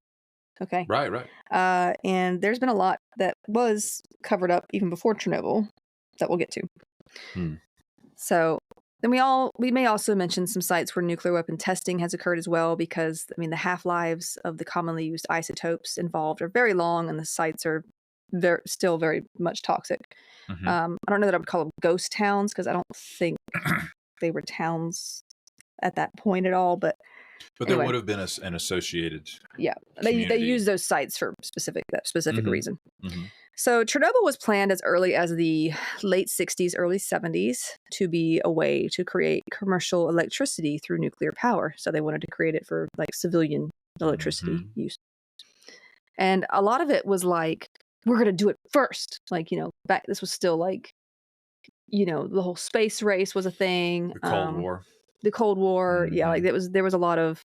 Okay. Right. And there's been a lot that was covered up even before Chernobyl that we'll get to. So then we may also mention some sites where nuclear weapon testing has occurred as well, because the half-lives of the commonly used isotopes involved are very long, and the sites are still very much toxic. I don't know that I would call them ghost towns because I don't think they were towns at that point at all, but anyway. There would have been an associated. Yeah, they use those sites for that specific reason. So Chernobyl was planned as early as the late 60s, early 70s to be a way to create commercial electricity through nuclear power. So they wanted to create it for like civilian electricity use. And a lot of it was like, we're going to do it first. Like, back, this was still like, the whole space race was a thing. The Cold War. The Cold War. Yeah. Like there was a lot of,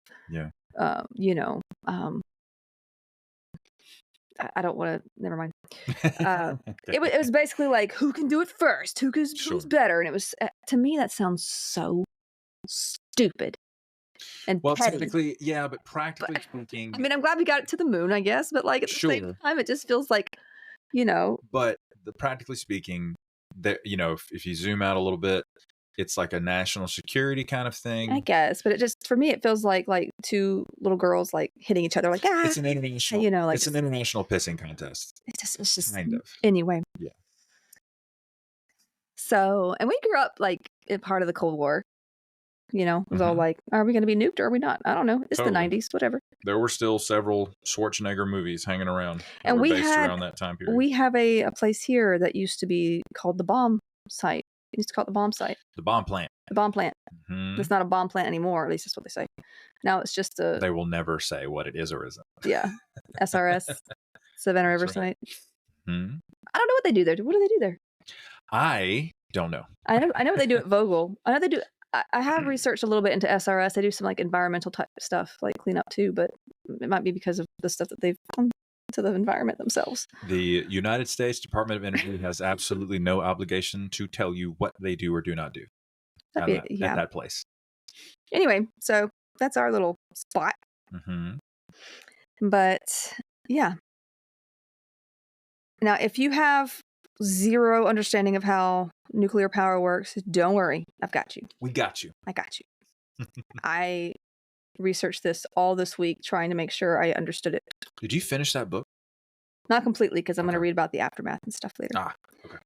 I don't want to, never mind. It was basically like, who can do it first? Who's better? And it was, to me, that sounds so stupid. And well, petty. technically, yeah, but practically speaking. I'm glad we got it to the moon, I guess, but like at the same time, it just feels like, But practically speaking, that if you zoom out a little bit, it's like a national security kind of thing, I guess. But it just, for me, it feels like two little girls like hitting each other, like it's an international, it's an international pissing contest. It's just kind of anyway. Yeah. So, and we grew up like in part of the Cold War. It was all like, are we going to be nuked or are we not? I don't know. It's totally. The 90s, whatever. There were still several Schwarzenegger movies hanging around, and we based around that time period. We have a place here that used to be called the bomb site. It used to call it the bomb site. The bomb plant. The bomb plant. It's not a bomb plant anymore. At least that's what they say. Now it's just a. They will never say what it is or isn't. Yeah, SRS, Savannah River site. I don't know what they do there. What do they do there? I don't know. I know what they do at Vogel. I know they do. I have researched a little bit into SRS. They do some like environmental type stuff, like cleanup too, but it might be because of the stuff that they've done to the environment themselves. The United States Department of Energy has absolutely no obligation to tell you what they do or do not do at that place. Anyway, so that's our little spot. But yeah. Now, if you have zero understanding of how nuclear power works, don't worry. I've got you. We got you. I got you. I researched this all this week trying to make sure I understood it. Did you finish that book? Not completely, because I'm going to read about the aftermath and stuff later. Okay.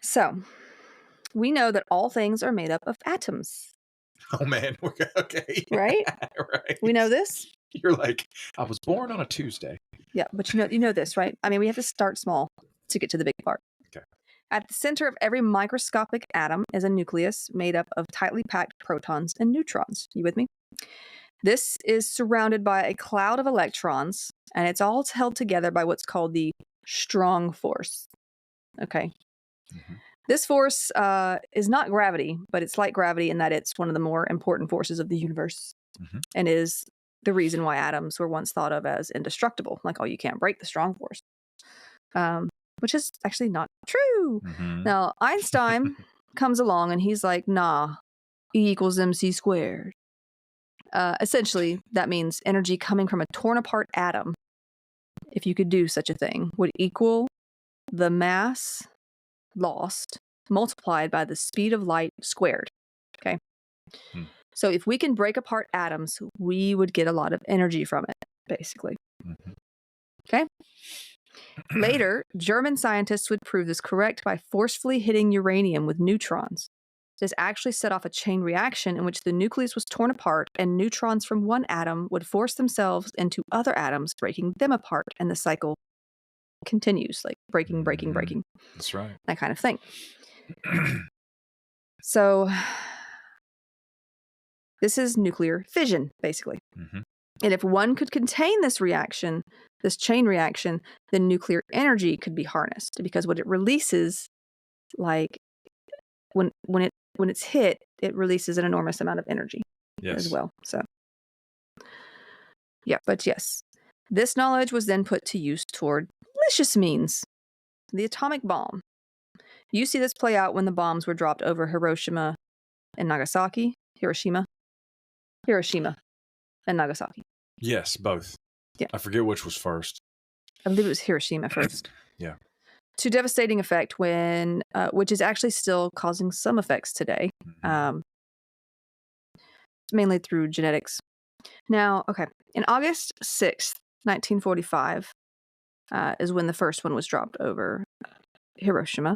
So, we know that all things are made up of atoms. Oh, man. Okay. Right? Right. We know this? You're like, I was born on a Tuesday. Yeah, but you know this, right? We have to start small to get to the big part. Okay. At the center of every microscopic atom is a nucleus made up of tightly packed protons and neutrons. You with me? This is surrounded by a cloud of electrons, and it's all held together by what's called the strong force. Okay. This force is not gravity, but it's like gravity in that it's one of the more important forces of the universe, and is the reason why atoms were once thought of as indestructible. Like, oh, you can't break the strong force. Which is actually not true. Now, Einstein comes along and he's like, nah, E equals MC squared. Essentially, that means energy coming from a torn apart atom, if you could do such a thing, would equal the mass lost multiplied by the speed of light squared. Okay. So if we can break apart atoms, we would get a lot of energy from it, basically. Okay. Later, German scientists would prove this correct by forcefully hitting uranium with neutrons. This actually set off a chain reaction in which the nucleus was torn apart and neutrons from one atom would force themselves into other atoms, breaking them apart, and the cycle continues, like breaking. That's right. That kind of thing. So This is nuclear fission, basically. Mm-hmm. And if one could contain this reaction, this chain reaction, then nuclear energy could be harnessed, because what it releases, like when it's hit, it releases an enormous amount of energy as well. So yeah, but yes, this knowledge was then put to use toward malicious means. The atomic bomb. You see this play out when the bombs were dropped over Hiroshima and Nagasaki. Hiroshima and Nagasaki. Yes, both. Yeah. I forget which was first. I believe it was Hiroshima first. Yeah. To devastating effect when, which is actually still causing some effects today, mainly through genetics. Now, okay, in August 6th, 1945, is when the first one was dropped over Hiroshima.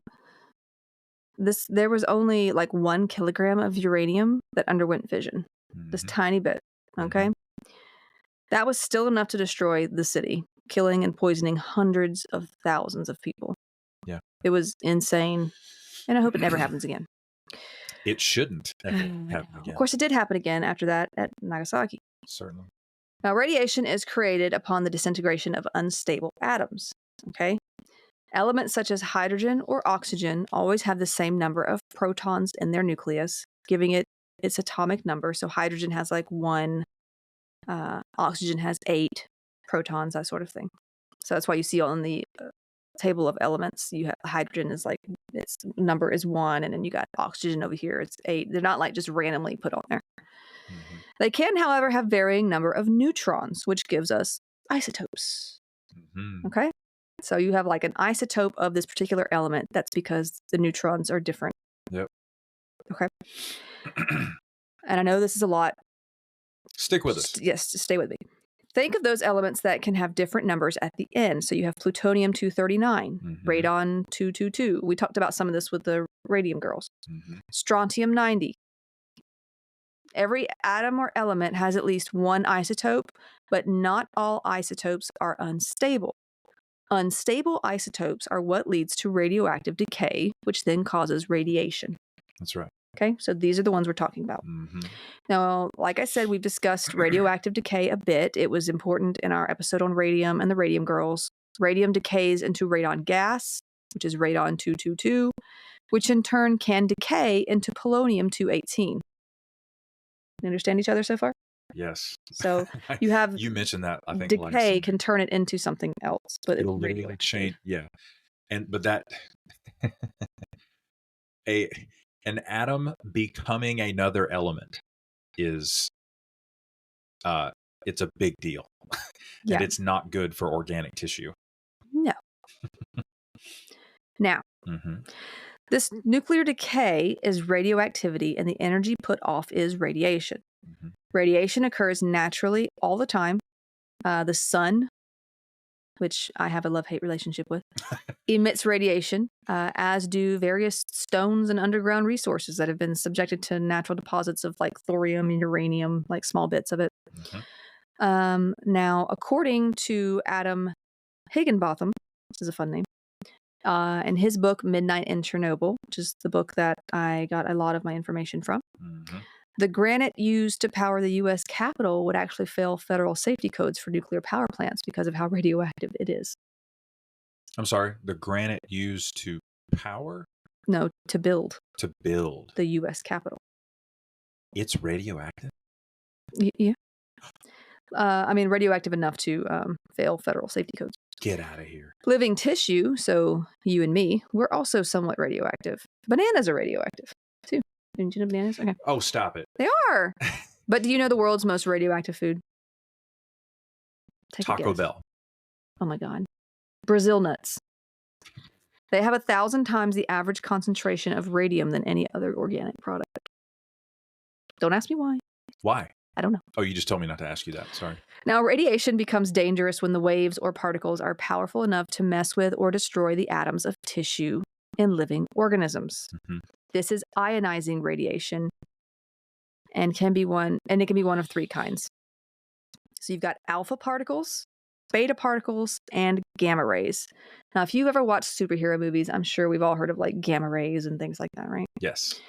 There was only like 1 kilogram of uranium that underwent fission. This tiny bit, okay? That was still enough to destroy the city, killing and poisoning hundreds of thousands of people. Yeah. It was insane, and I hope it never happens again. It shouldn't ever happen again. Of course, it did happen again after that at Nagasaki. Certainly. Now, radiation is created upon the disintegration of unstable atoms, okay? Elements such as hydrogen or oxygen always have the same number of protons in their nucleus, giving it its atomic number. So hydrogen has like 1, oxygen has 8 protons, that sort of thing. So that's why you see on the table of elements, you have hydrogen is like, its number is 1, and then you got oxygen over here, it's 8. They're not like just randomly put on there. They can, however, have varying number of neutrons, which gives us isotopes. Okay? So you have like an isotope of this particular element. That's because the neutrons are different. Yep. Okay. And I know this is a lot. Stick with us. Yes, stay with me. Think of those elements that can have different numbers at the end. So you have plutonium-239, radon-222. We talked about some of this with the radium girls. Strontium-90. Every atom or element has at least 1 isotope, but not all isotopes are unstable. Unstable isotopes are what leads to radioactive decay, which then causes radiation. That's right. Okay, so these are the ones we're talking about. Now, like I said, we've discussed radioactive decay a bit. It was important in our episode on radium and the radium girls. Radium decays into radon gas, which is radon-222, which in turn can decay into polonium-218. You understand each other so far? Yes. So you have you mentioned that. I think decay can turn it into something else, but it'll it's literally change. Yeah, but that an atom becoming another element is it's a big deal, and it's not good for organic tissue. No. Now, this nuclear decay is radioactivity, and the energy put off is radiation. Radiation occurs naturally all the time. The sun, which I have a love-hate relationship with, emits radiation, as do various stones and underground resources that have been subjected to natural deposits of like thorium and uranium, like small bits of it. Now, according to Adam Higginbotham, this is a fun name, in his book Midnight in Chernobyl, which is the book that I got a lot of my information from, the granite used to power the U.S. Capitol would actually fail federal safety codes for nuclear power plants because of how radioactive it is. I'm sorry, the granite used to power? No, to build. To build. The U.S. Capitol. It's radioactive? Yeah. I mean, radioactive enough to fail federal safety codes. Get out of here. Living tissue, so you and me, we're also somewhat radioactive. Bananas are radioactive, too. Didn't you know bananas? Okay. Oh, stop it. They are. But do you know the world's most radioactive food? Taco Bell. Oh my God. Brazil nuts. They have 1,000 times the average concentration of radium than any other organic product. Don't ask me why. Why? I don't know. Oh, you just told me not to ask you that. Sorry. Now, radiation becomes dangerous when the waves or particles are powerful enough to mess with or destroy the atoms of tissue in living organisms. This is ionizing radiation, and it can be one of 3 kinds. So you've got alpha particles, beta particles, and gamma rays. Now, if you've ever watched superhero movies, I'm sure we've all heard of like gamma rays and things like that, right? Yes.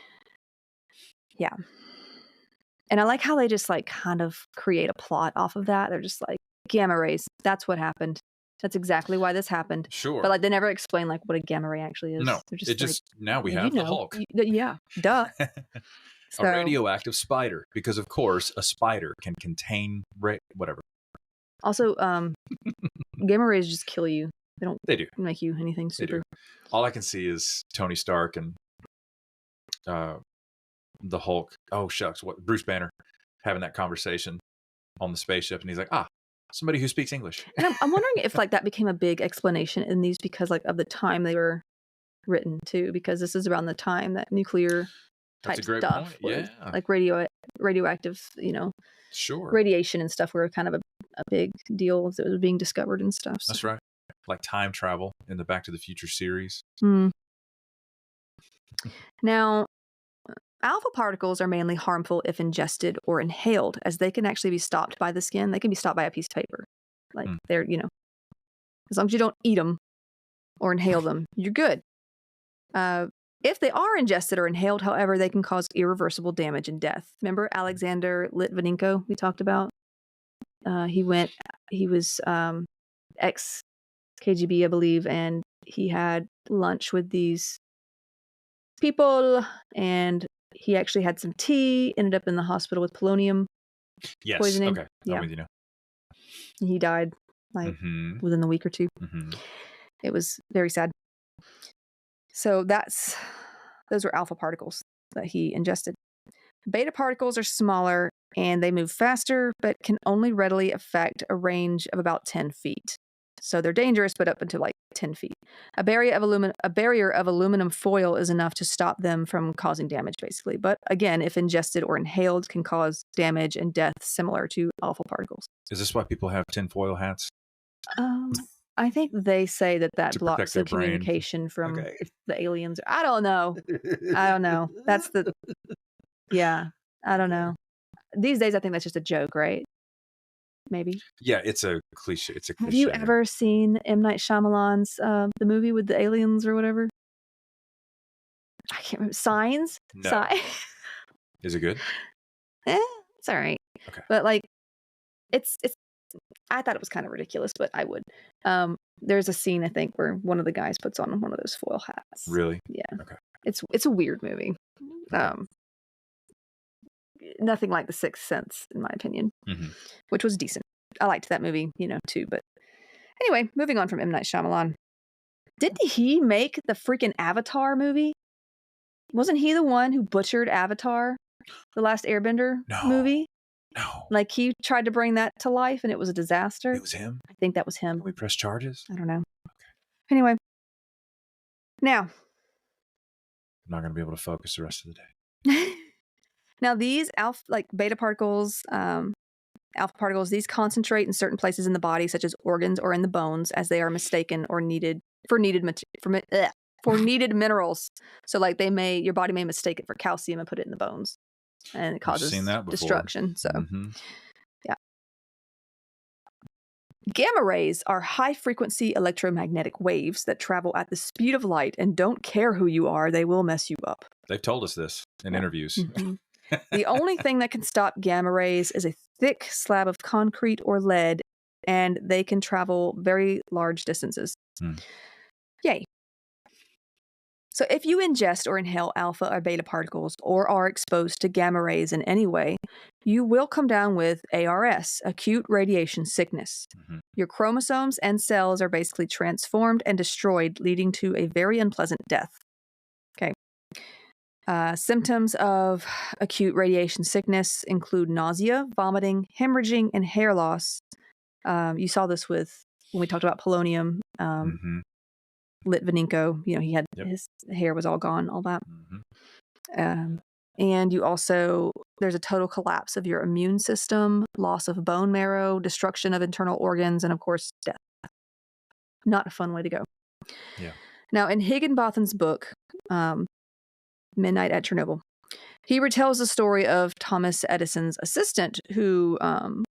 Yeah. And I like how they just like kind of create a plot off of that. They're just like, gamma rays, that's what happened. That's exactly why this happened. Sure. But like they never explain like what a gamma ray actually is. No, They're just it just now we "Well, have the Hulk. Yeah, duh. A So radioactive spider, because of course a spider can contain whatever. also, gamma rays just kill you. They don't They do. make you anything They super. do. All I can see is Tony Stark and the Hulk. Oh shucks, what Bruce Banner having that conversation on the spaceship, and he's like, somebody who speaks English. And I'm wondering if like that became a big explanation in these because like of the time they were written too, because this is around the time that nuclear type That's a great stuff point. was Yeah. like radioactive, Sure. radiation and stuff were kind of a big deal as it was being discovered and stuff. So. That's right. Like time travel in the Back to the Future series. Now, alpha particles are mainly harmful if ingested or inhaled, as they can actually be stopped by the skin. They can be stopped by a piece of paper. Like they're, as long as you don't eat them or inhale them, you're good. If they are ingested or inhaled, however, they can cause irreversible damage and death. Remember Alexander Litvinenko we talked about? He was ex-KGB, I believe, and he had lunch with these people, and he actually had some tea, ended up in the hospital with polonium poisoning. Okay. Yeah. I'm with you now. And he died like within the week or two. It was very sad. So those were alpha particles that he ingested. Beta particles are smaller and they move faster, but can only readily affect a range of about 10 feet. So they're dangerous, but up until like 10 feet. A barrier of aluminum foil is enough to stop them from causing damage, basically. But again, if ingested or inhaled, can cause damage and death similar to alpha particles. Is this why people have tinfoil hats? I think they say that To blocks protect the their brain. communication from the aliens. I don't know. That's I don't know. These days, I think that's just a joke, right? Maybe. Yeah, it's a cliche. Have you ever seen M. Night Shyamalan's the movie with the aliens or whatever? I can't remember. Signs? No. Is it good? It's all right. Okay. But like, it's. I thought it was kind of ridiculous, but I would. There's a scene I think where one of the guys puts on one of those foil hats. Really? Yeah. Okay. It's a weird movie. Okay. Nothing like The Sixth Sense, in my opinion, which was decent. I liked that movie, too. But anyway, moving on from M. Night Shyamalan. Didn't he make the freaking Avatar movie? Wasn't he the one who butchered Avatar, the Last Airbender movie? No. Like he tried to bring that to life and it was a disaster. It was him? I think that was him. Can we press charges? I don't know. Okay. Anyway. Now. I'm not going to be able to focus the rest of the day. Now these beta particles, alpha particles, these concentrate in certain places in the body, such as organs or in the bones, as they are mistaken or needed for needed minerals. So like your body may mistake it for calcium and put it in the bones, and it causes destruction. So yeah. Gamma rays are high-frequency electromagnetic waves that travel at the speed of light and don't care who you are, they will mess you up. They've told us this in interviews. The only thing that can stop gamma rays is a thick slab of concrete or lead, and they can travel very large distances. Yay. So if you ingest or inhale alpha or beta particles or are exposed to gamma rays in any way, you will come down with ARS, acute radiation sickness. Your chromosomes and cells are basically transformed and destroyed, leading to a very unpleasant death. Okay. Symptoms of acute radiation sickness include nausea, vomiting, hemorrhaging, and hair loss. You saw this when we talked about polonium. Litvinenko, he had his hair was all gone, all that. And you also, there's a total collapse of your immune system, loss of bone marrow, destruction of internal organs, and of course, death. Not a fun way to go. Yeah. Now, in Higginbotham's book, Midnight at Chernobyl, he retells the story of Thomas Edison's assistant who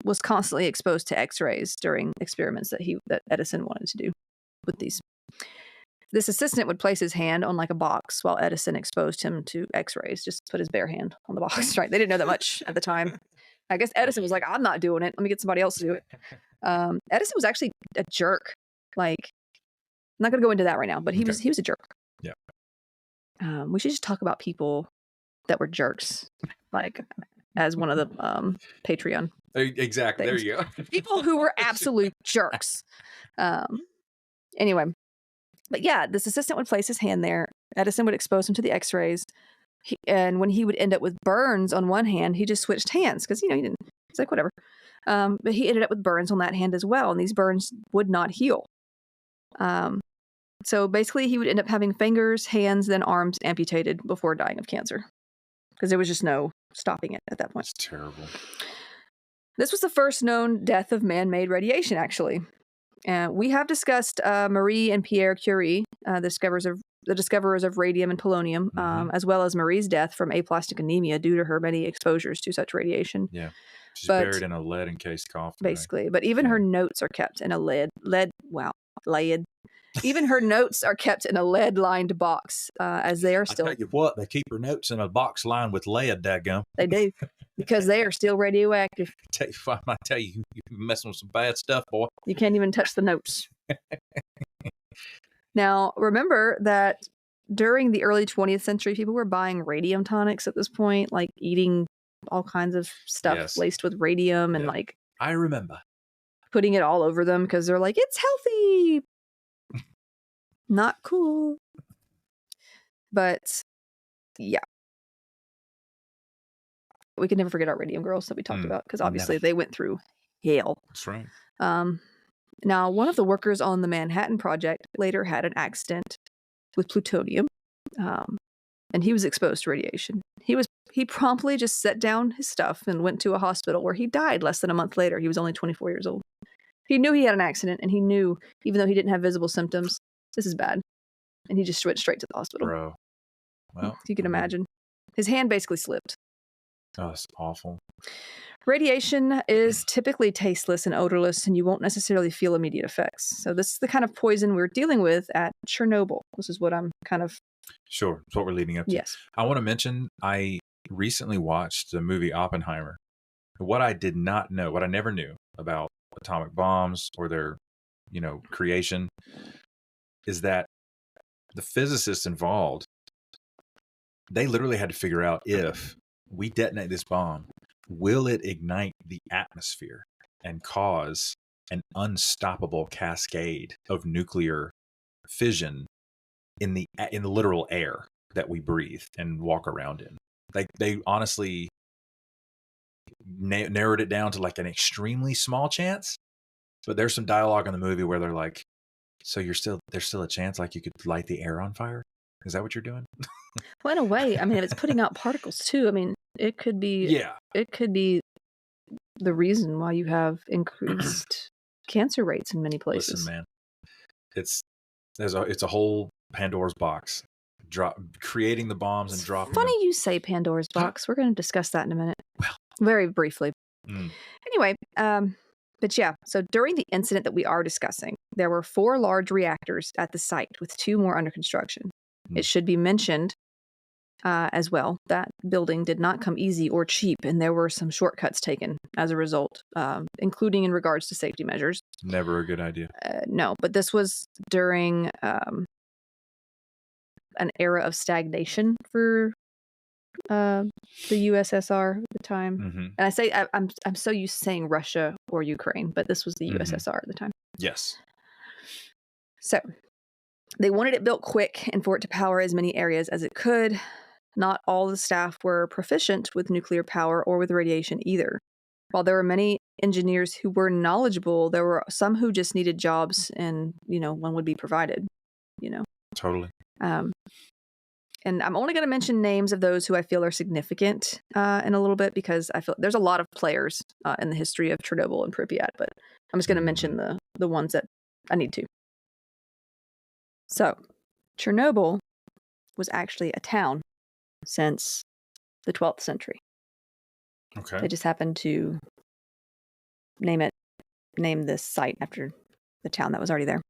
was constantly exposed to X-rays during experiments that Edison wanted to do with these. This assistant would place his hand on like a box while Edison exposed him to X-rays. Just put his bare hand on the box, right? They didn't know that much at the time. I guess Edison was like, I'm not doing it. Let me get somebody else to do it. Edison was actually a jerk. Like, I'm not going to go into that right now, but he was a jerk. Yeah. We should just talk about people that were jerks, like as one of the Patreon. Exactly. Things. There you go. People who were absolute jerks. Anyway, but yeah, this assistant would place his hand there. Edison would expose him to the X-rays. And when he would end up with burns on one hand, he just switched hands because, he didn't. It's like, whatever. But he ended up with burns on that hand as well. And these burns would not heal. So basically, he would end up having fingers, hands, then arms amputated before dying of cancer. Because there was just no stopping it at that point. It's terrible. This was the first known death of man-made radiation, actually. We have discussed Marie and Pierre Curie, the discoverers of radium and polonium, as well as Marie's death from aplastic anemia due to her many exposures to such radiation. Yeah. She's buried in a lead-encased coffin. Basically. But even her notes are kept in a lead. Even her notes are kept in a lead-lined box, as they are still... I tell you what, they keep her notes in a box lined with lead, daggum. They do, because they are still radioactive. I tell you, you're messing with some bad stuff, boy. You can't even touch the notes. Now, remember that during the early 20th century, people were buying radium tonics at this point, like eating all kinds of stuff laced with radium and I remember. Putting it all over them because they're like, it's healthy. Not cool. But yeah. We can never forget our radium girls that we talked about because obviously they went through hell. That's right. Now, one of the workers on the Manhattan Project later had an accident with plutonium, and he was exposed to radiation. He promptly just set down his stuff and went to a hospital where he died less than a month later. He was only 24 years old. He knew he had an accident, and he knew, even though he didn't have visible symptoms, this is bad. And he just went straight to the hospital. Bro. Well, you can imagine. His hand basically slipped. Oh, that's awful. Radiation is typically tasteless and odorless, and you won't necessarily feel immediate effects. So this is the kind of poison we're dealing with at Chernobyl. This is what I'm kind of... Sure. It's what we're leading up to. Yes. I want to mention, I recently watched the movie Oppenheimer. What I did not know, what I never knew about atomic bombs or their, creation, is that the physicists involved, they literally had to figure out if we detonate this bomb, will it ignite the atmosphere and cause an unstoppable cascade of nuclear fission in the literal air that we breathe and walk around in? They honestly narrowed it down to like an extremely small chance. But there's some dialogue in the movie where they're like, so there's still a chance like you could light the air on fire? Is that what you're doing? Well, in a way, I mean, if it's putting out particles too, I mean, it could be it could be the reason why you have increased cancer rates in many places. Listen, man, it's a whole Pandora's box. Creating the bombs and dropping Funny them. You say Pandora's box. We're going to discuss that in a minute. Well, very briefly. Anyway, but yeah, so during the incident that we are discussing, there were 4 large reactors at the site with 2 more under construction. It should be mentioned as well that building did not come easy or cheap, and there were some shortcuts taken as a result, including in regards to safety measures. Never a good idea. No, but this was during an era of stagnation for the USSR at the time. And I say I'm so used to saying Russia or Ukraine, but this was the USSR at the time. Yes. So they wanted it built quick and for it to power as many areas as it could. Not all the staff were proficient with nuclear power or with radiation either. While there were many engineers who were knowledgeable, there were some who just needed jobs and, one would be provided, Totally. And I'm only going to mention names of those who I feel are significant in a little bit because I feel there's a lot of players in the history of Chernobyl and Pripyat, but I'm just going to mention the ones that I need to. So, Chernobyl was actually a town since the 12th century. Okay. They just happened to name this site after the town that was already there.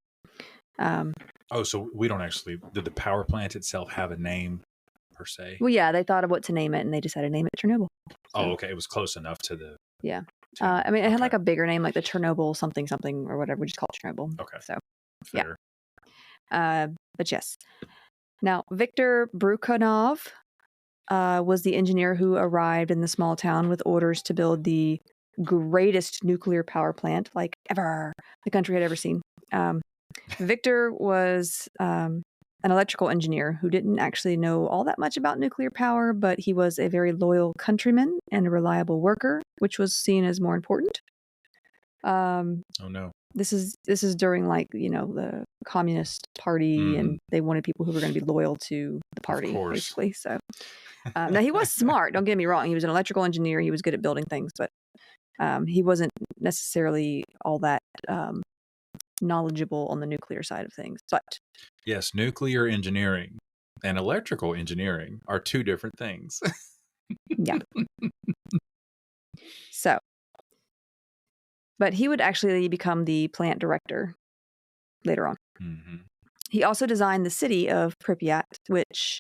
So we don't actually, did the power plant itself have a name per se? Well, yeah, they thought of what to name it, and they decided to name it Chernobyl. Oh, okay. It was close enough to the. Yeah. to- I mean, it had okay. like a bigger name, like the Chernobyl something or whatever. We just call it Chernobyl. Okay. So, Fair. but yes. Now, Viktor Brukhanov was the engineer who arrived in the small town with orders to build the greatest nuclear power plant like ever the country had ever seen. Victor was an electrical engineer who didn't actually know all that much about nuclear power, but he was a very loyal countryman and a reliable worker, which was seen as more important. Oh no. This is during the Communist Party, and they wanted people who were going to be loyal to the party, basically. So now he was smart. Don't get me wrong. He was an electrical engineer. He was good at building things, but he wasn't necessarily all that knowledgeable on the nuclear side of things. But yes, nuclear engineering and electrical engineering are two different things. Yeah. So, but he would actually become the plant director later on. Mm-hmm. He also designed the city of Pripyat, which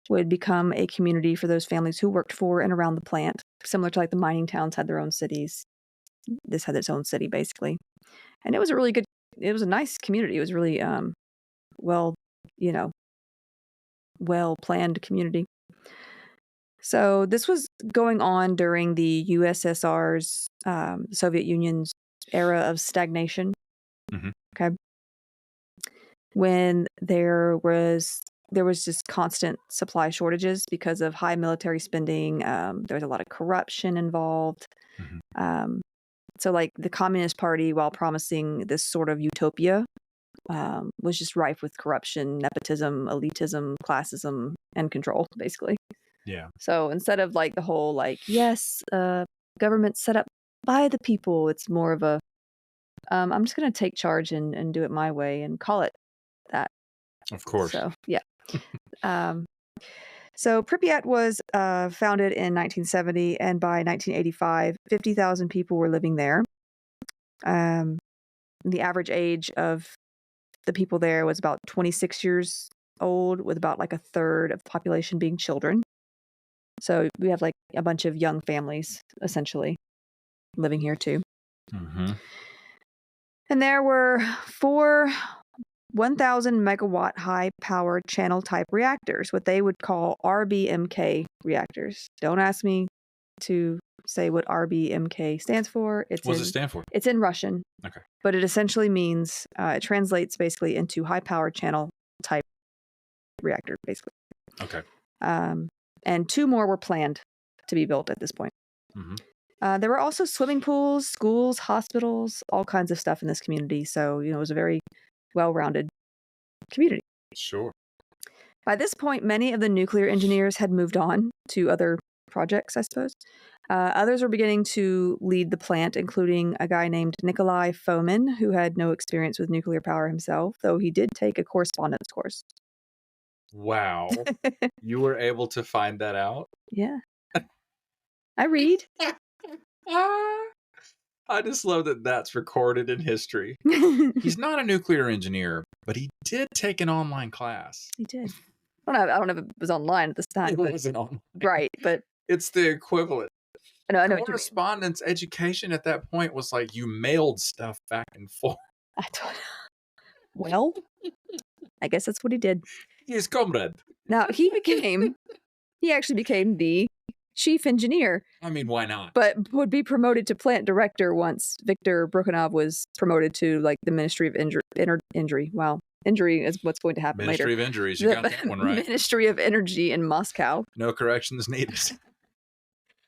would become a community for those families who worked for and around the plant, similar to like the mining towns had their own cities. This had its own city, basically. And it was it was a nice community. It was really well-planned community. So this was going on during the USSR's, Soviet Union's era of stagnation. Mm-hmm. Okay. When there was just constant supply shortages because of high military spending. There was a lot of corruption involved. Mm-hmm. So like the Communist Party, while promising this sort of utopia, was just rife with corruption, nepotism, elitism, classism, and control, basically. Yeah. So instead of like the whole government set up by the people, it's more of a I'm just going to take charge and do it my way and call it that. Of course. So yeah. So Pripyat was founded in 1970, and by 1985, 50,000 people were living there. The average age of the people there was about 26 years old, with about like a third of the population being children. So we have like a bunch of young families, essentially, living here too. Mm-hmm. And there were 4 1,000 megawatt high power channel type reactors, what they would call RBMK reactors. Don't ask me to say what RBMK stands for. What does it stand for? It's in Russian. Okay. But it essentially means, it translates basically into high power channel type reactor, basically. Okay. And 2 more were planned to be built at this point. Mm-hmm. There were also swimming pools, schools, hospitals, all kinds of stuff in this community. So, it was a very well-rounded community. Sure. By this point, many of the nuclear engineers had moved on to other projects, I suppose. Others were beginning to lead the plant, including a guy named Nikolai Fomin, who had no experience with nuclear power himself, though he did take a correspondence course. Wow. You were able to find that out? Yeah. I read. I just love that that's recorded in history. He's not a nuclear engineer, but he did take an online class. He did. I don't know if it was online at this time. It wasn't online. Right, but it's the equivalent. I know. Correspondence education at that point was like you mailed stuff back and forth. I don't know. Well, I guess that's what he did. Yes, comrade. Now, he actually became the chief engineer. I mean, why not? But would be promoted to plant director once Viktor Brukhanov was promoted to like the Ministry of Injury. Wow. Injury is what's going to happen Ministry later. of Injuries. You got that one right. Ministry of Energy in Moscow. No corrections needed.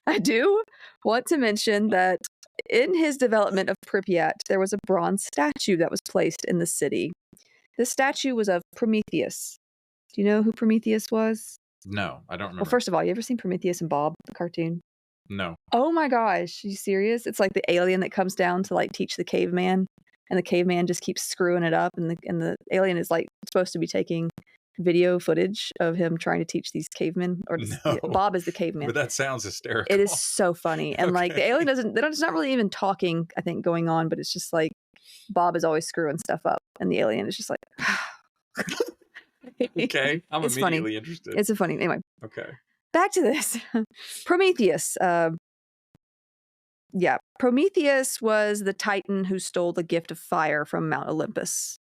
I do want to mention that in his development of Pripyat, there was a bronze statue that was placed in the city. The statue was of Prometheus. Do you know who Prometheus was? No, I don't remember. Well, first of all, you ever seen Prometheus and Bob, the cartoon? No. Oh my gosh, are you serious? It's like the alien that comes down to like teach the caveman, and the caveman just keeps screwing it up, and the alien is like supposed to be taking video footage of him trying to teach these cavemen, or No. Bob is the caveman. But that sounds hysterical. It is so funny. And like the alien it's not really even talking, I think, going on, but it's just like Bob is always screwing stuff up. And the alien is just like, okay. I'm it's immediately funny. interested. It's a funny, anyway. Okay. Back to this. Prometheus. Prometheus was the Titan who stole the gift of fire from Mount Olympus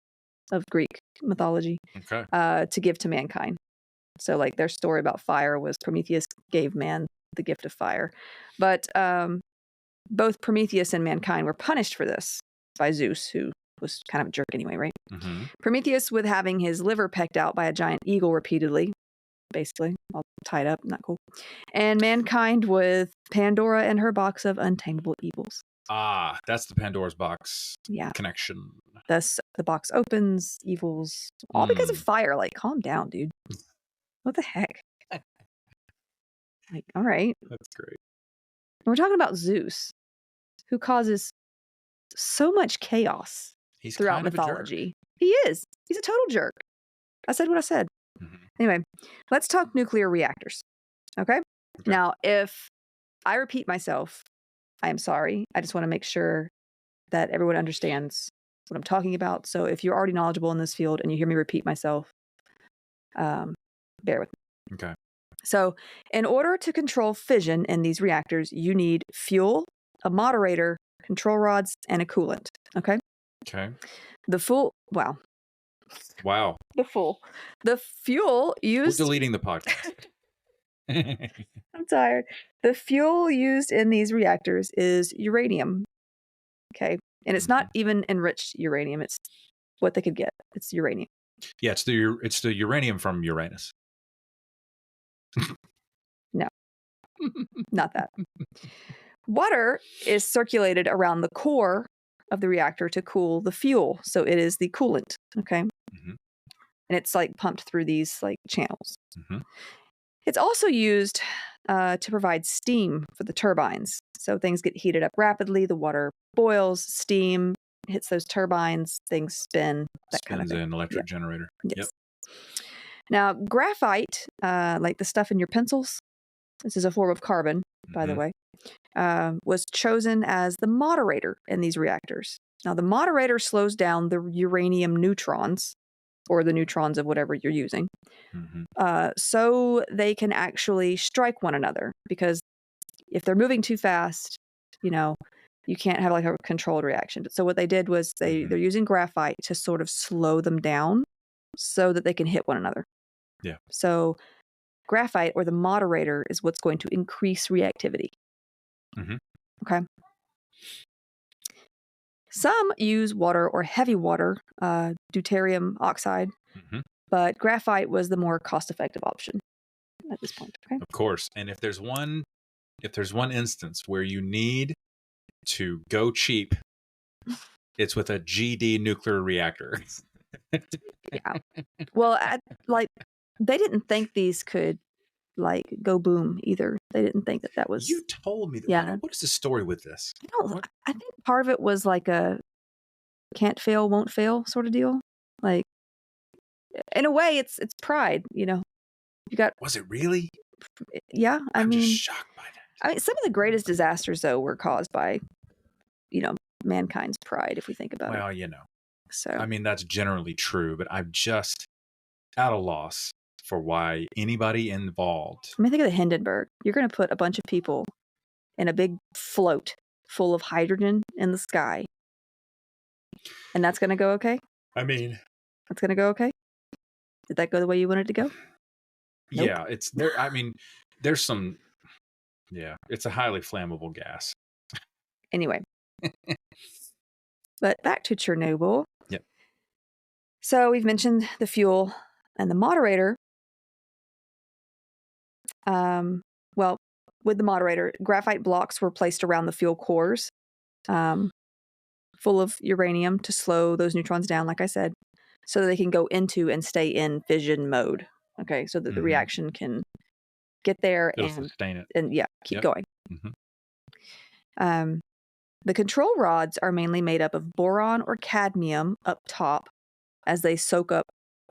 of Greek mythology to give to mankind. So like their story about fire was Prometheus gave man the gift of fire. But both Prometheus and mankind were punished for this by Zeus, who was kind of a jerk anyway, right? Mm-hmm. Prometheus with having his liver pecked out by a giant eagle repeatedly, basically, all tied up, not cool. And mankind with Pandora and her box of untamable evils. Ah, that's the Pandora's box connection. Thus, the box opens, evils, all because of fire. Like, calm down, dude. What the heck? Like, all right. That's great. And we're talking about Zeus, who causes so much chaos throughout mythology. He is. He's a total jerk. I said what I said. Mm-hmm. Anyway, let's talk nuclear reactors. Okay? Now, if I repeat myself, I am sorry. I just want to make sure that everyone understands what I'm talking about. So if you're already knowledgeable in this field and you hear me repeat myself, bear with me. Okay. So in order to control fission in these reactors, you need fuel, a moderator, control rods, and a coolant. Okay? Okay. The fuel used... We're deleting the podcast. I'm tired. The fuel used in these reactors is uranium. Okay. And it's not even enriched uranium. It's what they could get. It's uranium. Yeah, it's the uranium from Uranus. No. Not that. Water is circulated around the core of the reactor to cool the fuel. So it is the coolant. Okay. Mm-hmm. And it's like pumped through these like channels. Mm-hmm. It's also used to provide steam for the turbines. So things get heated up rapidly. The water boils, steam hits those turbines, things spin, that kind of thing. Spins an electric generator. Yes. Yep. Now, graphite, like the stuff in your pencils, this is a form of carbon, by the way, was chosen as the moderator in these reactors. Now, the moderator slows down the uranium neutrons, or the neutrons of whatever you're using, so they can actually strike one another. Because if they're moving too fast, you can't have like a controlled reaction. So what they did was they're using graphite to sort of slow them down so that they can hit one another. Yeah. So graphite, or the moderator, is what's going to increase reactivity. Mm-hmm. Okay. Some use water or heavy water, deuterium oxide, but graphite was the more cost-effective option at this point. Okay. Of course. And if there's one instance where you need to go cheap, it's with a GD nuclear reactor. Yeah. Well, they didn't think these could go boom either. They didn't think that was... You told me that. Yeah. What is the story with this? I think part of it was like a can't fail, won't fail sort of deal. Like, in a way, it's pride, You got... Was it really? Yeah. I'm just shocked by that. I mean, some of the greatest disasters, though, were caused by, mankind's pride, if we think about it. Well, So, I mean, that's generally true, but I'm just at a loss for why anybody involved. I mean, think of the Hindenburg. You're going to put a bunch of people in a big float full of hydrogen in the sky, and that's going to go okay? I mean, that's going to go okay? Did that go the way you wanted it to go? Nope. Yeah, it's there. I mean, there's some. Yeah, it's a highly flammable gas. Anyway, but back to Chernobyl. Yep. So we've mentioned the fuel and the moderator. Well, with the moderator, graphite blocks were placed around the fuel cores, full of uranium to slow those neutrons down, like I said, so that they can go into and stay in fission mode. Okay, so that the reaction can get there and sustain it, and keep going. The control rods are mainly made up of boron or cadmium up top, as they soak up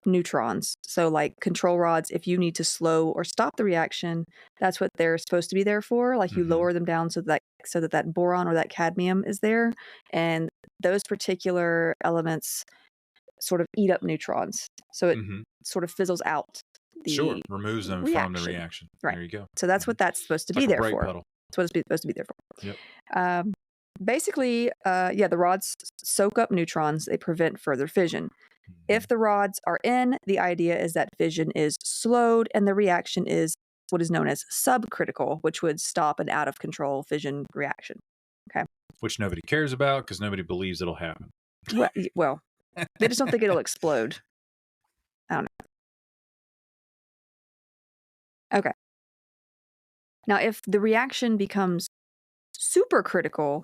neutrons. So like control rods, if you need to slow or stop the reaction, that's what they're supposed to be there for. Like you lower them down so that boron or that cadmium is there, and those particular elements sort of eat up neutrons. So it sort of fizzles out the removes them reaction. from the reaction. Right. There you go. So that's what that's supposed to It's be like a there brake for. pedal. That's what it's supposed to be there for. Yep. Basically, the rods soak up neutrons. They prevent further fission. If the rods are in, the idea is that fission is slowed and the reaction is what is known as subcritical, which would stop an out-of-control fission reaction. Okay. Which nobody cares about because nobody believes it'll happen. Well, they just don't think it'll explode. I don't know. Okay. Now, if the reaction becomes supercritical,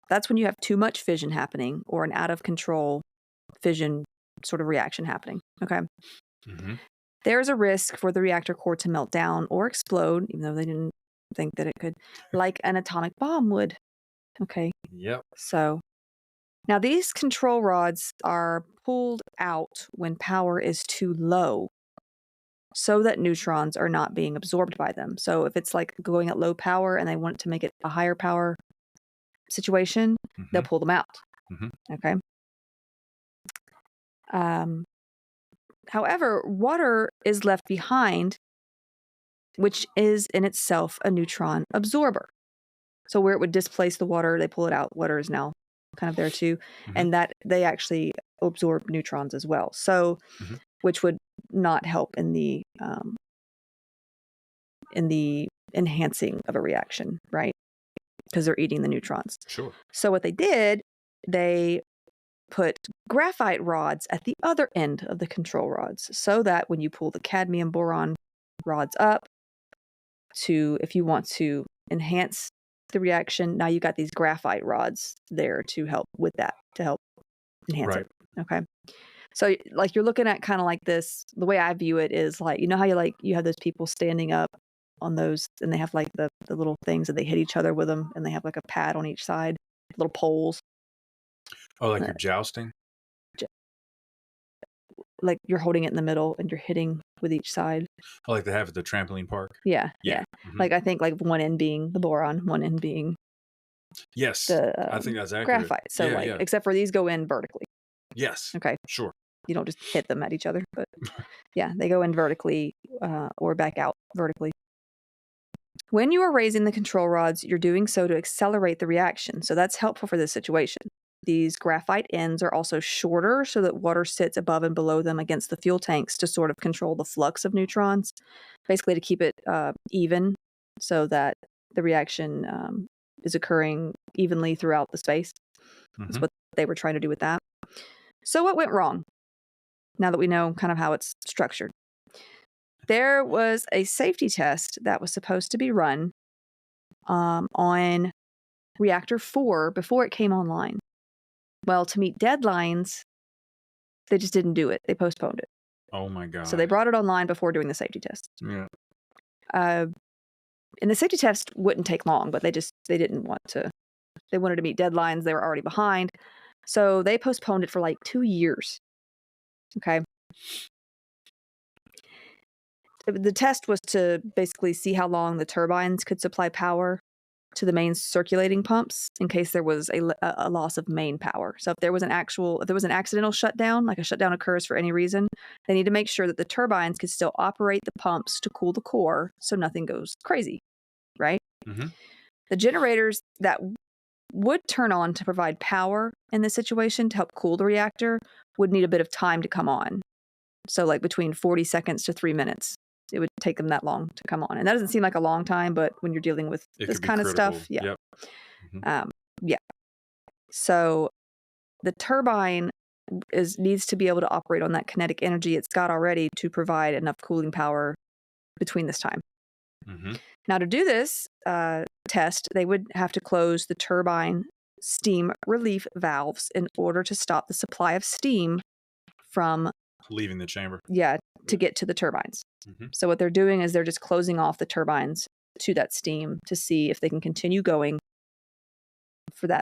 that's when you have too much fission happening or an out-of-control fission sort of reaction happening. Okay. There's a risk for the reactor core to melt down or explode, even though they didn't think that it could, like an atomic bomb would. Okay. Yep. So now these control rods are pulled out when power is too low so that neutrons are not being absorbed by them. So if it's like going at low power and they want to make it a higher power situation, they'll pull them out. Okay. However, water is left behind, which is in itself a neutron absorber. So where it would displace the water, they pull it out. Water is now kind of there too. And that they actually absorb neutrons as well. So, which would not help in the enhancing of a reaction, right? Because they're eating the neutrons. Sure. So what they did, they put graphite rods at the other end of the control rods so that when you pull the cadmium boron rods up if you want to enhance the reaction, now you got these graphite rods there to help with that, to help enhance it. Okay. So like you're looking at kind of like this, the way I view it is like, you know how you have those people standing up on those and they have like the little things that they hit each other with them and they have like a pad on each side, little poles. Oh, like you're jousting? Like you're holding it in the middle and you're hitting with each side. Oh, like they have at the trampoline park? Yeah. Like I think like one end being the boron, one end being the I think that's accurate. graphite. So except for these go in vertically. Yes. Okay. Sure. You don't just hit them at each other, but yeah, they go in vertically or back out vertically. When you are raising the control rods, you're doing so to accelerate the reaction. So that's helpful for this situation. These graphite ends are also shorter so that water sits above and below them against the fuel tanks to sort of control the flux of neutrons, basically to keep it even so that the reaction is occurring evenly throughout the space. That's what they were trying to do with that. So what went wrong? Now that we know kind of how it's structured. There was a safety test that was supposed to be run on reactor 4 before it came online. Well, to meet deadlines, they just didn't do it. They postponed it. Oh my God. So they brought it online before doing the safety test. Yeah. And the safety test wouldn't take long, but they didn't want to. They wanted to meet deadlines. They were already behind. So they postponed it for like 2 years. Okay. The test was to basically see how long the turbines could supply power to the main circulating pumps in case there was a loss of main power. So if there was an accidental shutdown, like a shutdown occurs for any reason, they need to make sure that the turbines could still operate the pumps to cool the core so nothing goes crazy, right? The generators that would turn on to provide power in this situation to help cool the reactor would need a bit of time to come on. So like between 40 seconds to 3 minutes. It would take them that long to come on. And that doesn't seem like a long time, but when you're dealing with this kind of stuff, yeah. Yep. So the turbine needs to be able to operate on that kinetic energy it's got already to provide enough cooling power between this time. Now to do this test, they would have to close the turbine steam relief valves in order to stop the supply of steam from leaving the chamber. Yeah, to get to the turbines. So what they're doing is they're just closing off the turbines to that steam to see if they can continue going for that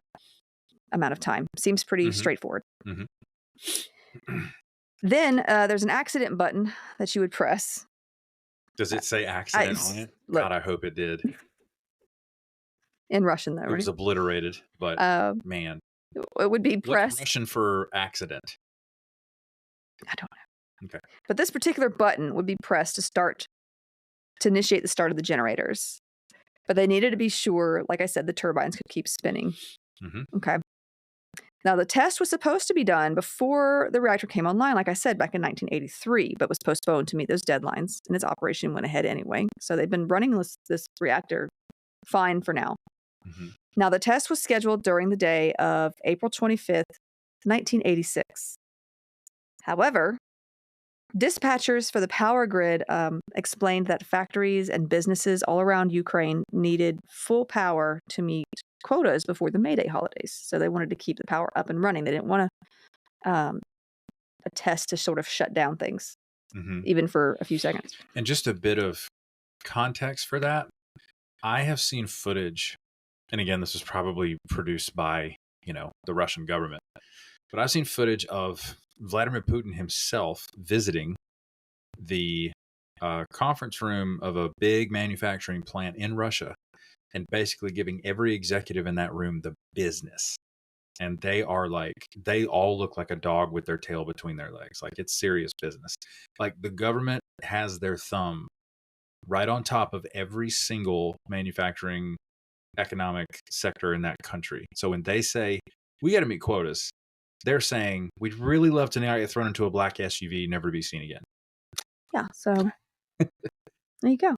amount of time. Seems pretty straightforward. Then there's an accident button that you would press. Does it say accident on it? Look. God, I hope it did. In Russian, though, It right? was obliterated, but man. It would be What's pressed. Russian for accident? I don't know. Okay. But this particular button would be pressed to initiate the start of the generators. But they needed to be sure, like I said, the turbines could keep spinning. Mm-hmm. Okay. Now, the test was supposed to be done before the reactor came online, like I said, back in 1983, but was postponed to meet those deadlines, and its operation went ahead anyway. So they've been running this reactor fine for now. Mm-hmm. Now, the test was scheduled during the day of April 25th, 1986. However, dispatchers for the power grid explained that factories and businesses all around Ukraine needed full power to meet quotas before the May Day holidays. So they wanted to keep the power up and running. They didn't want a test to sort of shut down things, even for a few seconds. And just a bit of context for that, I have seen footage, and again, this was probably produced by, the Russian government, but I've seen footage of Vladimir Putin himself visiting the conference room of a big manufacturing plant in Russia and basically giving every executive in that room the business. And they all look like a dog with their tail between their legs. Like, it's serious business. Like, the government has their thumb right on top of every single manufacturing economic sector in that country. So when they say, we got to meet quotas, they're saying, we'd really love to now get thrown into a black SUV, never to be seen again. Yeah, so there you go.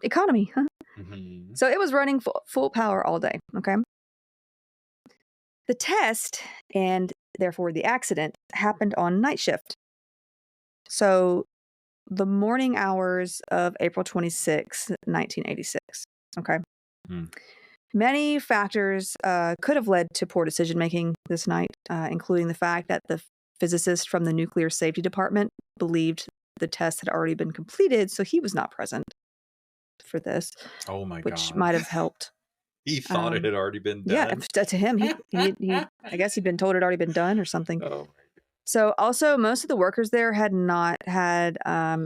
Economy, huh? Mm-hmm. So it was running full power all day, okay? The test, and therefore the accident, happened on night shift. So the morning hours of April 26, 1986, okay? Many factors could have led to poor decision-making this night, including the fact that the physicist from the Nuclear Safety Department believed the test had already been completed, so he was not present for this. Oh my God. Which might have helped. He thought it had already been done. Yeah, to him, he I guess he'd been told it had already been done or something. Oh. So also, most of the workers there had not had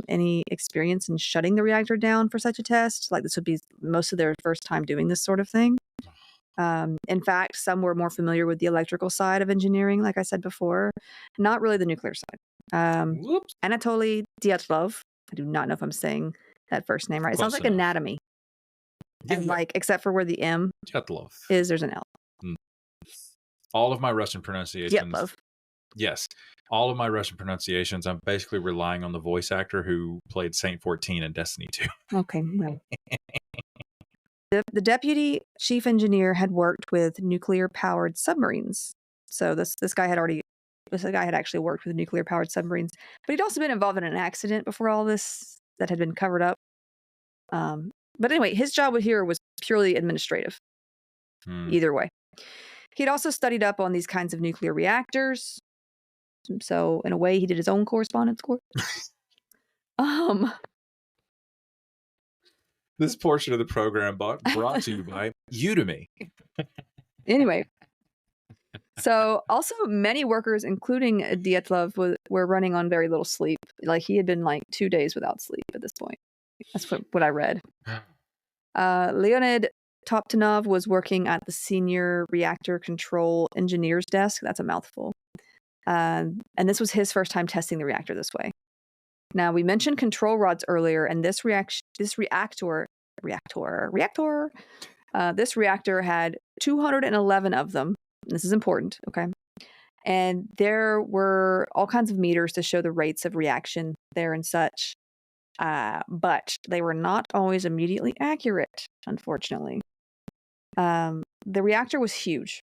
any experience in shutting the reactor down for such a test. Like, this would be most of their first time doing this sort of thing. In fact, some were more familiar with the electrical side of engineering, like I said before, not really the nuclear side. Anatoly Dyatlov, I do not know if I'm saying that first name right. It sounds like anatomy. And except for where the M is, there's an L. All of my Russian pronunciations. Dyatlov. Yes. All of my Russian pronunciations, I'm basically relying on the voice actor who played Saint 14 in Destiny 2. Okay, well. The deputy chief engineer had worked with nuclear-powered submarines. So this guy had actually worked with nuclear-powered submarines. But he'd also been involved in an accident before all this that had been covered up. But anyway, his job here was purely administrative. Either way. He'd also studied up on these kinds of nuclear reactors. So in a way, he did his own correspondence course. This portion of the program brought to you by Udemy. Anyway. So also many workers, including Dyatlov, were running on very little sleep. Like, he had been 2 days without sleep at this point. That's what I read. Leonid Toptanov was working at the Senior Reactor Control Engineer's Desk. That's a mouthful. And this was his first time testing the reactor this way. Now, we mentioned control rods earlier, and this reactor had 211 of them. This is important, okay? And there were all kinds of meters to show the rates of reaction there and such. But they were not always immediately accurate, unfortunately. The reactor was huge.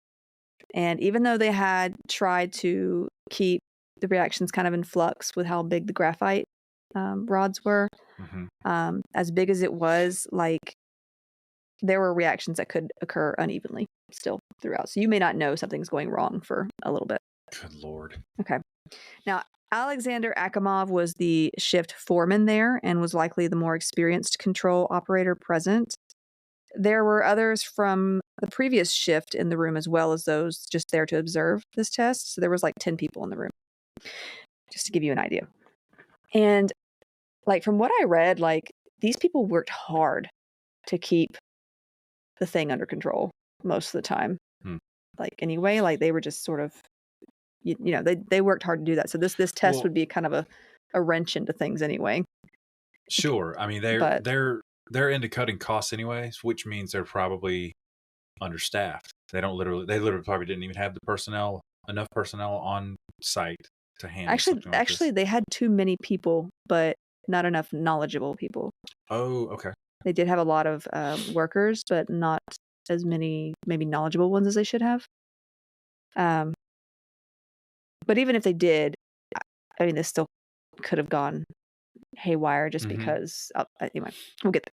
And even though they had tried to keep the reactions kind of in flux with how big the graphite rods were, as big as it was, there were reactions that could occur unevenly still throughout. So you may not know something's going wrong for a little bit. Good Lord. Okay. Now, Alexander Akimov was the shift foreman there and was likely the more experienced control operator present. There were others from the previous shift in the room, as well as those just there to observe this test. So there was 10 people in the room. just to give you an idea. And like from what I read, like these people worked hard to keep the thing under control most of the time. Like anyway, like they were just sort of, you know, they worked hard to do that. So this test would be kind of a wrench into things anyway. Sure. I mean, they're into cutting costs anyways, which means they're probably understaffed. They literally probably didn't even have enough personnel on site to handle something like Actually, this. they had too many people, but not enough knowledgeable people. Oh, okay. They did have a lot of workers, but not as many maybe knowledgeable ones as they should have. But even if they did, I mean, this still could have gone haywire just because. Anyway, we'll get there.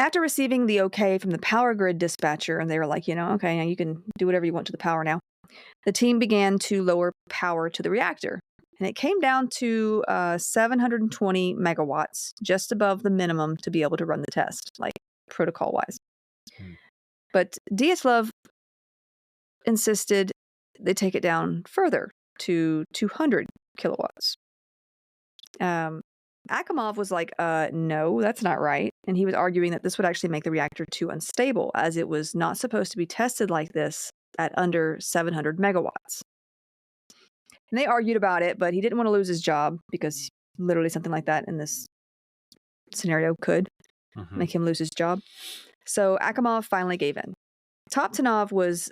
After receiving the okay from the power grid dispatcher, and they were like, you know, okay, now you can do whatever you want to the power now, the team began to lower power to the reactor. And it came down to 720 megawatts, just above the minimum to be able to run the test, like protocol-wise. But Dyatlov insisted they take it down further to 200 kilowatts. Akimov was like, no, that's not right. And he was arguing that this would actually make the reactor too unstable, as it was not supposed to be tested like this at under 700 megawatts. And they argued about it, but he didn't want to lose his job because literally something like that in this scenario could make him lose his job. So Akimov finally gave in. Toptanov was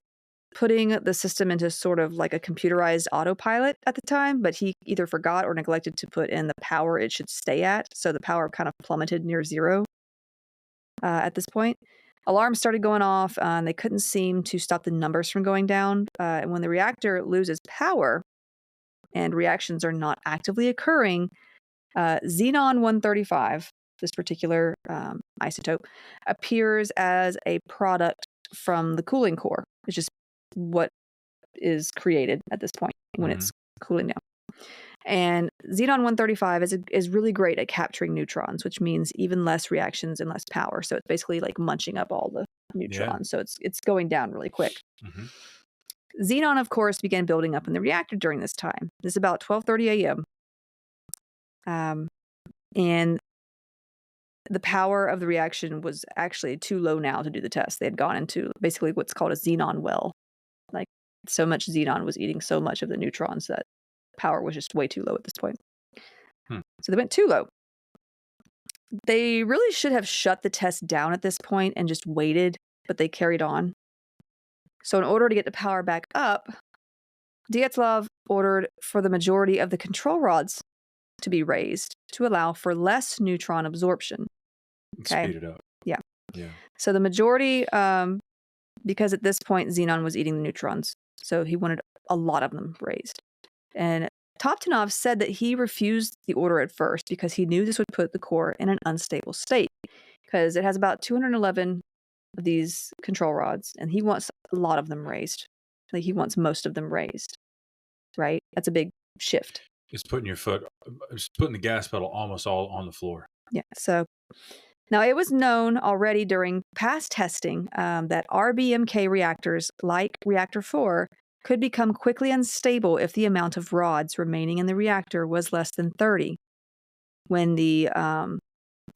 putting the system into sort of like a computerized autopilot at the time, but he either forgot or neglected to put in the power it should stay at. So the power kind of plummeted near zero at this point. Alarms started going off, and they couldn't seem to stop the numbers from going down. And when the reactor loses power and reactions are not actively occurring, Xenon-135, this particular isotope, appears as a product from the cooling core. It's just what is created at this point when it's cooling down. And Xenon-135 is really great at capturing neutrons, which means even less reactions and less power. So it's basically like munching up all the neutrons. So it's going down really quick. Xenon, of course, began building up in the reactor during this time. This is about 12:30 a.m. And the power of the reaction was actually too low now to do the test. They had gone into basically what's called a xenon well. Like so much xenon was eating so much of the neutrons that power was just way too low at this point. So they went too low. They really should have shut the test down at this point and just waited, but they carried on. So in order to get the power back up, Dyatlov ordered for the majority of the control rods to be raised to allow for less neutron absorption. Okay. Speed it up. Yeah. So the majority, because at this point Xenon was eating the neutrons, so he wanted a lot of them raised. And Toptanov said that he refused the order at first because he knew this would put the core in an unstable state, because it has about 211 of these control rods, and he wants a lot of them raised. Like he wants most of them raised, right? That's a big shift. It's putting the gas pedal almost all on the floor. Yeah. So now it was known already during past testing that RBMK reactors, like Reactor 4, could become quickly unstable if the amount of rods remaining in the reactor was less than 30. When the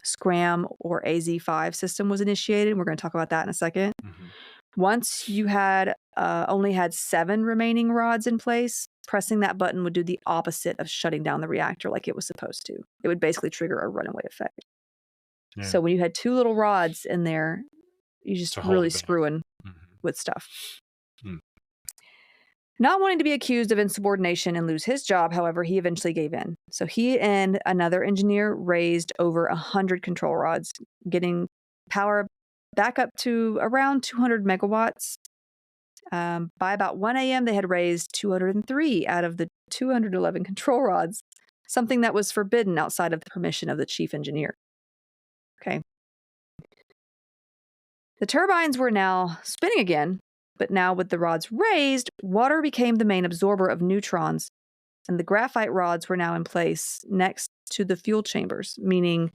SCRAM or AZ5 system was initiated, we're going to talk about that in a second. Once you had only had 7 remaining rods in place, pressing that button would do the opposite of shutting down the reactor like it was supposed to. It would basically trigger a runaway effect. So when you had 2 little rods in there, you just really screwing with stuff. Not wanting to be accused of insubordination and lose his job, however, he eventually gave in. So he and another engineer raised over 100 control rods, getting power back up to around 200 megawatts. By about 1 a.m., they had raised 203 out of the 211 control rods, something that was forbidden outside of the permission of the chief engineer. Okay. The turbines were now spinning again, but now with the rods raised, water became the main absorber of neutrons, and the graphite rods were now in place next to the fuel chambers, meaning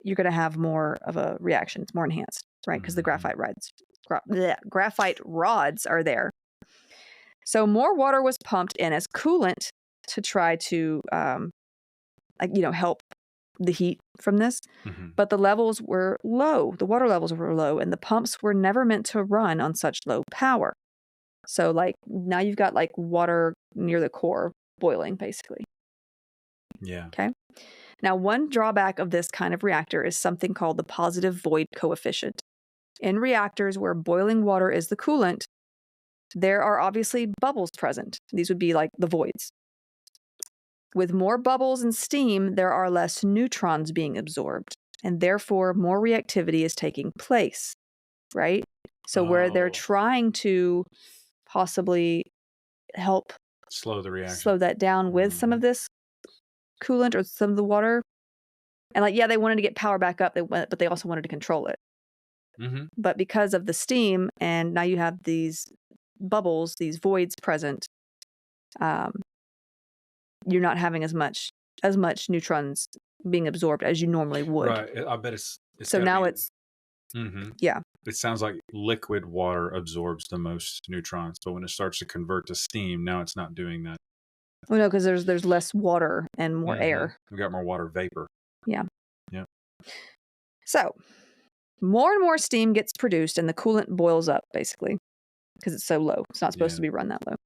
you're going to have more of a reaction. It's more enhanced, right? Because the graphite rods are there. So more water was pumped in as coolant to try to, help the heat from this. But the levels were low. The water levels were low, and the pumps were never meant to run on such low power. So, now you've got, water near the core boiling, basically. Yeah. Okay. Now, one drawback of this kind of reactor is something called the positive void coefficient. In reactors where boiling water is the coolant, there are obviously bubbles present. These would be like the voids. With more bubbles and steam, there are less neutrons being absorbed, and therefore more reactivity is taking place, right? So where they're trying to possibly help slow the reaction, slow that down with some of this coolant or some of the water. And they wanted to get power back up, but they also wanted to control it. But because of the steam, and now you have these bubbles, these voids present, you're not having as much neutrons being absorbed as you normally would. Right. I bet it's so now it's yeah. It sounds like liquid water absorbs the most neutrons, but when it starts to convert to steam, now it's not doing that. Well, no, because there's less water and more air. We got more water vapor. Yeah. Yeah. So more and more steam gets produced, and the coolant boils up, basically, because it's so low. It's not supposed to be run that low.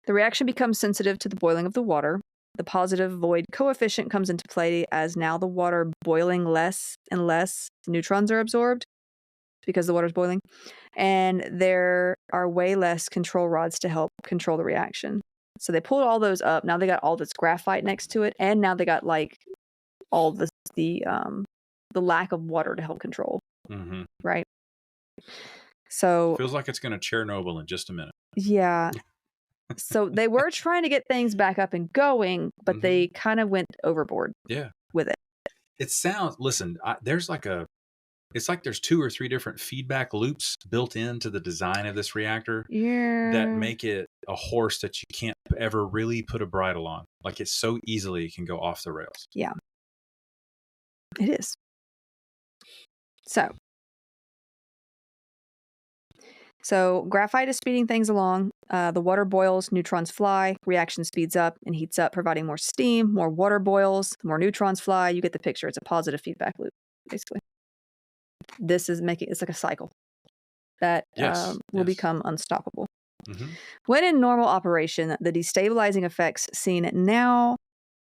The reaction becomes sensitive to the boiling of the water. The positive void coefficient comes into play as now the water boiling less and less neutrons are absorbed because the water's boiling. And there are way less control rods to help control the reaction. So they pulled all those up. Now they got all this graphite next to it. And now they got all the lack of water to help control. Right? So feels like it's going to Chernobyl in just a minute. Yeah. So they were trying to get things back up and going, but they kind of went overboard with it. It sounds, listen, there's it's like there's 2 or 3 different feedback loops built into the design of this reactor that make it a horse that you can't ever really put a bridle on. Like it so easily can go off the rails. Yeah, it is. So graphite is speeding things along. The water boils, neutrons fly, reaction speeds up and heats up, providing more steam, more water boils, more neutrons fly. You get the picture. It's a positive feedback loop, basically. This is it's like a cycle that will become unstoppable. When in normal operation, the destabilizing effects seen now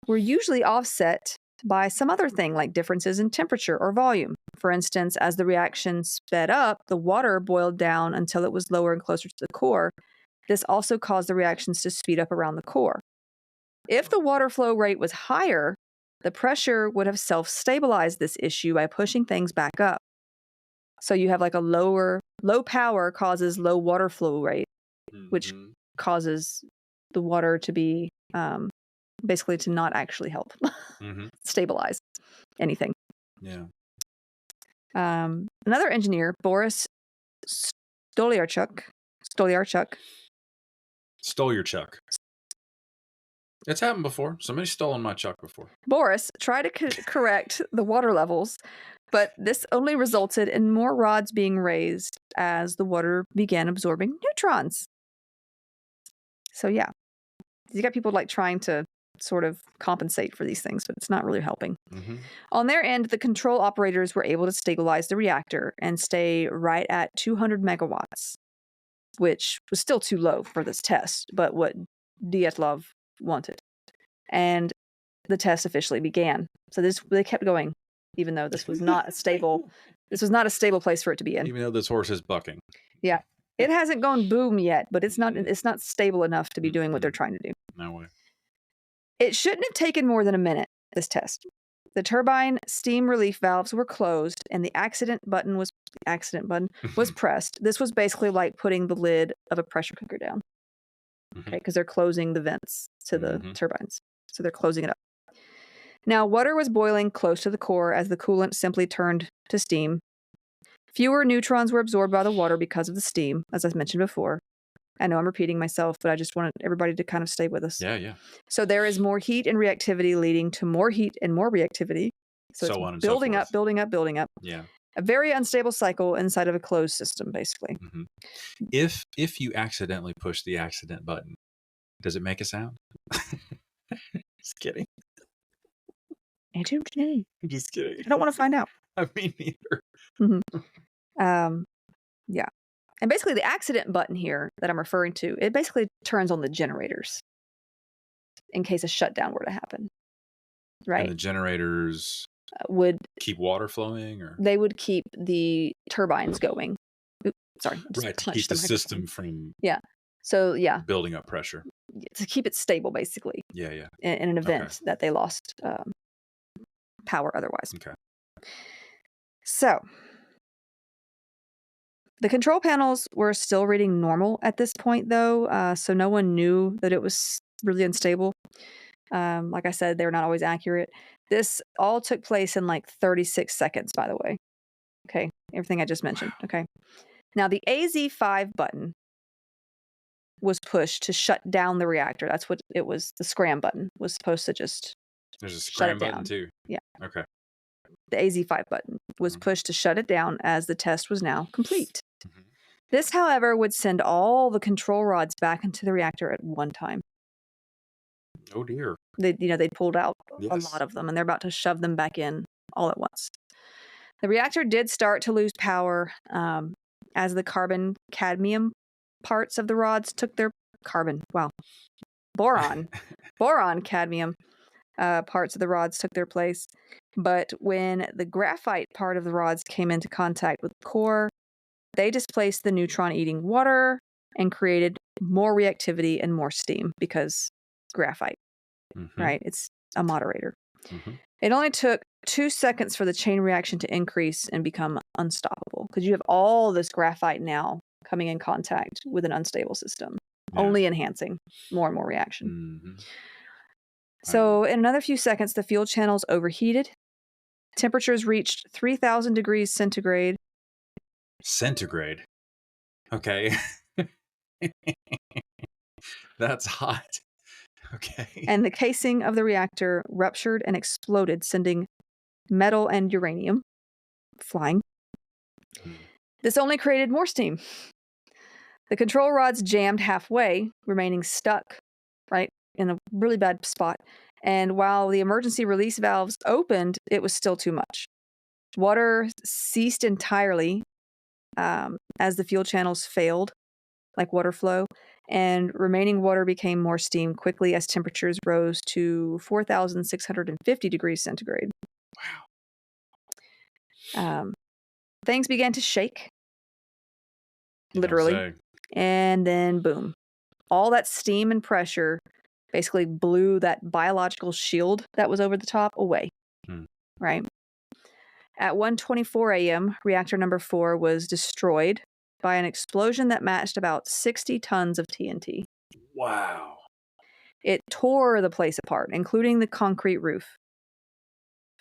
were usually offset by some other thing like differences in temperature or volume. For instance, as the reaction sped up, the water boiled down until it was lower and closer to the core. This also caused the reactions to speed up around the core. If the water flow rate was higher, the pressure would have self-stabilized this issue by pushing things back up. So you have a low power causes low water flow rate, which causes the water to be basically to not actually help stabilize anything. Yeah. Another engineer, Boris Stolyarchuk. Stole your chuck. It's happened before. Somebody's stolen my chuck before. Boris tried to correct the water levels, but this only resulted in more rods being raised as the water began absorbing neutrons. So yeah, you got people trying to sort of compensate for these things, but it's not really helping. On their end, the control operators were able to stabilize the reactor and stay right at 200 megawatts, which was still too low for this test, but what Dyatlov wanted. And the test officially began. So they kept going, even though this was not a stable. This was not a stable place for it to be in. Even though this horse is bucking. Yeah, it hasn't gone boom yet, but it's not stable enough to be doing what they're trying to do. No way. It shouldn't have taken more than a minute, this test. The turbine steam relief valves were closed and the accident button was pressed. This was basically like putting the lid of a pressure cooker down. Okay, because they're closing the vents to the turbines. So they're closing it up. Now, water was boiling close to the core as the coolant simply turned to steam. Fewer neutrons were absorbed by the water because of the steam, as I mentioned before. I know I'm repeating myself, but I just wanted everybody to kind of stay with us. Yeah. So there is more heat and reactivity leading to more heat and more reactivity. So it's on and building so up, building up, building up. Yeah. A very unstable cycle inside of a closed system, basically. Mhm. If you accidentally push the accident button, does it make a sound? Just kidding. I don't know. I'm just kidding. I don't want to find out. I mean, neither. Yeah. And basically, the accident button here that I'm referring to, it basically turns on the generators in case a shutdown were to happen. And Right? the generators Would keep water flowing, or they would keep the turbines going. Oops, sorry, I just right, to punched keep the microphone. system from Yeah. So yeah, building up pressure. to keep it stable, basically, Yeah, yeah. in an event Okay. that they lost power otherwise. Okay. So the control panels were still reading normal at this point, though, so no one knew that it was really unstable. Like I said, they're not always accurate. This all took place in like 36 seconds, by the way. Okay, everything I just mentioned. Wow. Okay. Now, the AZ5 button was pushed to shut down the reactor. That's what it was. The scram button was supposed to just There's a shut it scram button down. too. Yeah. Okay. The AZ5 button was Mhm. pushed to shut it down as the test was now complete. Mhm. This, however, would send all the control rods back into the reactor at one time. Oh dear. They pulled out a Yes. lot of them, and they're about to shove them back in all at once. The reactor did start to lose power as the carbon cadmium parts of the rods took their boron cadmium parts of the rods took their place. But when the graphite part of the rods came into contact with the core, they displaced the neutron-eating water and created more reactivity and more steam because graphite, right? It's a moderator. Mhm. It only took 2 seconds for the chain reaction to increase and become unstoppable because you have all this graphite now coming in contact with an unstable system, Yeah. only enhancing more and more reaction. Mhm. So, in another few seconds, the fuel channels overheated. Temperatures reached 3,000 degrees centigrade. Centigrade. Okay. That's hot. Okay. And the casing of the reactor ruptured and exploded, sending metal and uranium flying. Mm. This only created more steam. The control rods jammed halfway, remaining stuck, right, in a really bad spot. And while the emergency release valves opened, it was still too much. Water ceased entirely as the fuel channels failed, like water flow, and remaining water became more steam quickly as temperatures rose to 4,650 degrees centigrade. Wow. Things began to shake, You don't literally, say. and then boom. All that steam and pressure basically blew that biological shield that was over the top away, Hmm. right? At 1:24 a.m., reactor number 4 was destroyed by an explosion that matched about 60 tons of TNT. Wow. It tore the place apart, including the concrete roof.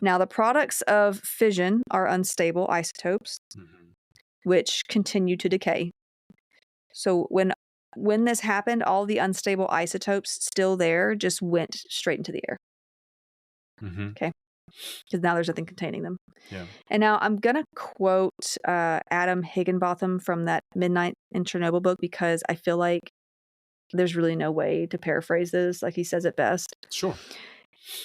Now, the products of fission are unstable isotopes, Mhm. which continue to decay. So when this happened, all the unstable isotopes still there just went straight into the air. Mhm. Okay. Because now there's nothing containing them. Yeah. And now I'm going to quote Adam Higginbotham from that Midnight in Chernobyl book because I feel like there's really no way to paraphrase this. Like he says it best. Sure.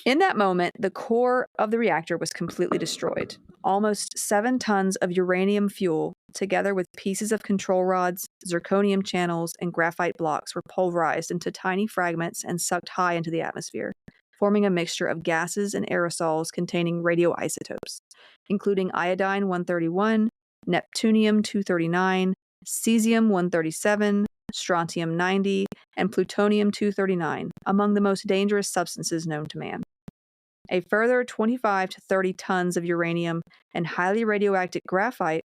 In that moment, the core of the reactor was completely destroyed. Almost 7 tons of uranium fuel, together with pieces of control rods, zirconium channels, and graphite blocks, were pulverized into tiny fragments and sucked high into the atmosphere, forming a mixture of gases and aerosols containing radioisotopes, including iodine-131, neptunium-239, cesium-137, strontium-90, and plutonium-239, among the most dangerous substances known to man. A further 25 to 30 tons of uranium and highly radioactive graphite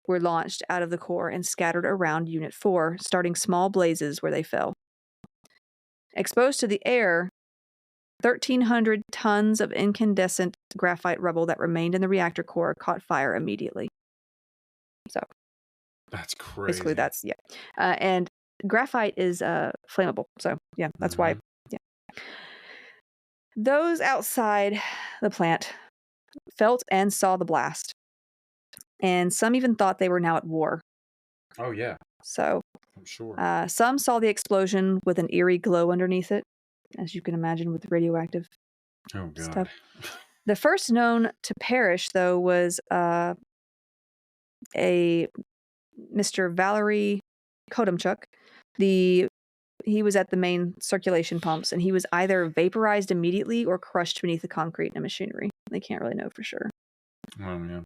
were launched out of the core and scattered around Unit 4, starting small blazes where they fell. Exposed to the air, 1,300 tons of incandescent graphite rubble that remained in the reactor core caught fire immediately. So That's crazy. basically that's, yeah. And graphite is flammable. So, yeah, that's why, yeah. Those outside the plant felt and saw the blast. And some even thought they were now at war. Oh, yeah. So I'm sure. some saw the explosion with an eerie glow underneath it, as you can imagine with radioactive Oh, God. stuff. The first known to perish, though, was a Mr. Valery Kodumchuk. He was at the main circulation pumps, and he was either vaporized immediately or crushed beneath the concrete and machinery. They can't really know for sure. Oh, yeah.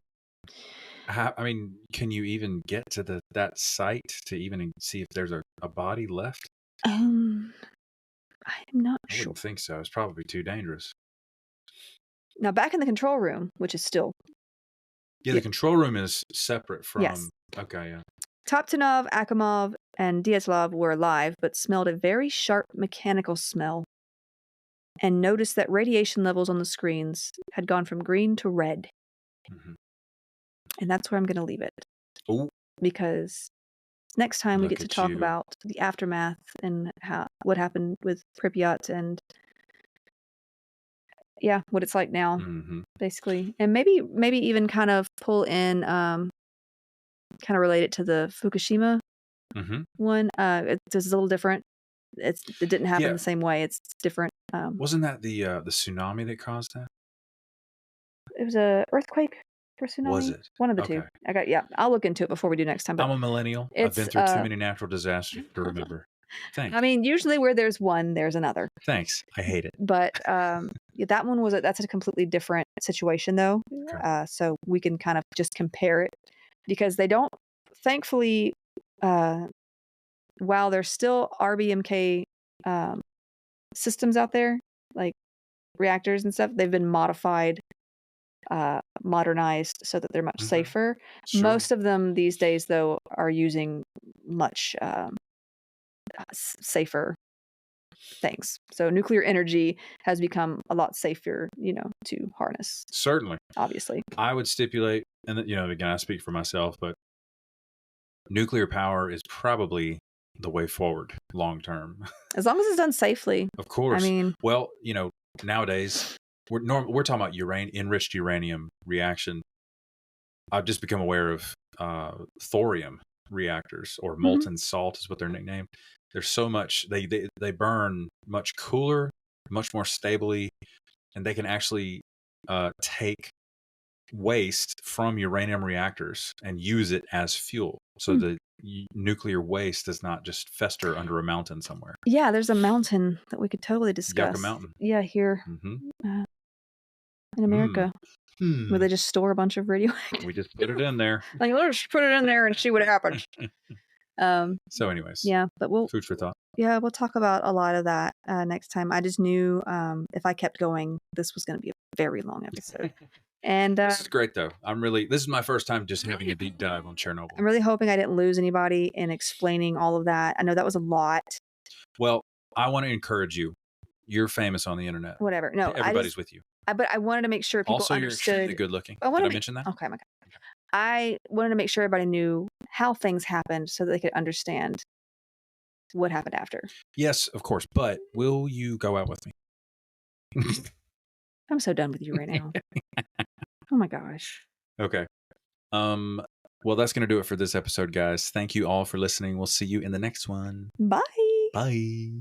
I mean, can you even get to that site to even see if there's a body left? I am not I sure. wouldn't think so. It's probably too dangerous. Now, back in the control room, which is still... Yeah, the control room is separate from... Yes. Okay, yeah. Toptunov, Akimov, and Dyatlov were alive, but smelled a very sharp mechanical smell and noticed that radiation levels on the screens had gone from green to red. Mm-hmm. And that's where I'm going to leave it. Ooh. Because next time we Look get to at talk you. about the aftermath and what happened with Pripyat and what it's like now, Mm-hmm. basically. And maybe even kind of pull in, kind of relate it to the Fukushima Mm-hmm. one. It's a little different. It didn't happen the same way. It's different. Wasn't that the tsunami that caused that? It was a earthquake or tsunami. Was it? One of the two. I'll look into it before we do next time. But I'm a millennial. I've been through too many natural disasters to remember. Thanks. I mean, usually where there's one, there's another. Thanks. I hate it. But that one that's a completely different situation, though. Okay. So we can kind of just compare it because they don't. Thankfully, while there's still RBMK systems out there, like reactors and stuff, they've been modified, modernized so that they're much safer. Sure. Most of them these days, though, are using much safer things. So nuclear energy has become a lot safer, to harness. Certainly. Obviously. I would stipulate, and again, I speak for myself, but nuclear power is probably the way forward long term. As long as it's done safely. Of course. I mean, well, nowadays we're talking about enriched uranium reaction. I've just become aware of thorium reactors, or molten salt is what they're nicknamed. There's so much, they burn much cooler, much more stably, and they can actually take waste from uranium reactors and use it as fuel. So the nuclear waste does not just fester under a mountain somewhere. Yeah, there's a mountain that we could totally discuss. Yucca Mountain. Yeah, here in America. Where they just store a bunch of radioactive. We just put it in there. Like, let's just put it in there and see what happens. So anyways. Yeah, but food for thought. Yeah, we'll talk about a lot of that next time. I just knew if I kept going, this was going to be a very long episode. And this is great, though. This is my first time just having a deep dive on Chernobyl. I'm really hoping I didn't lose anybody in explaining all of that. I know that was a lot. Well, I want to encourage you. You're famous on the internet. Whatever. No, everybody's with you. But I wanted to make sure people also, understood. You're extremely good looking. Did I mention that? Okay, I wanted to make sure everybody knew how things happened so that they could understand what happened after. Yes, of course. But will you go out with me? I'm so done with you right now. Oh my gosh. Okay. Well, that's going to do it for this episode, guys. Thank you all for listening. We'll see you in the next one. Bye. Bye.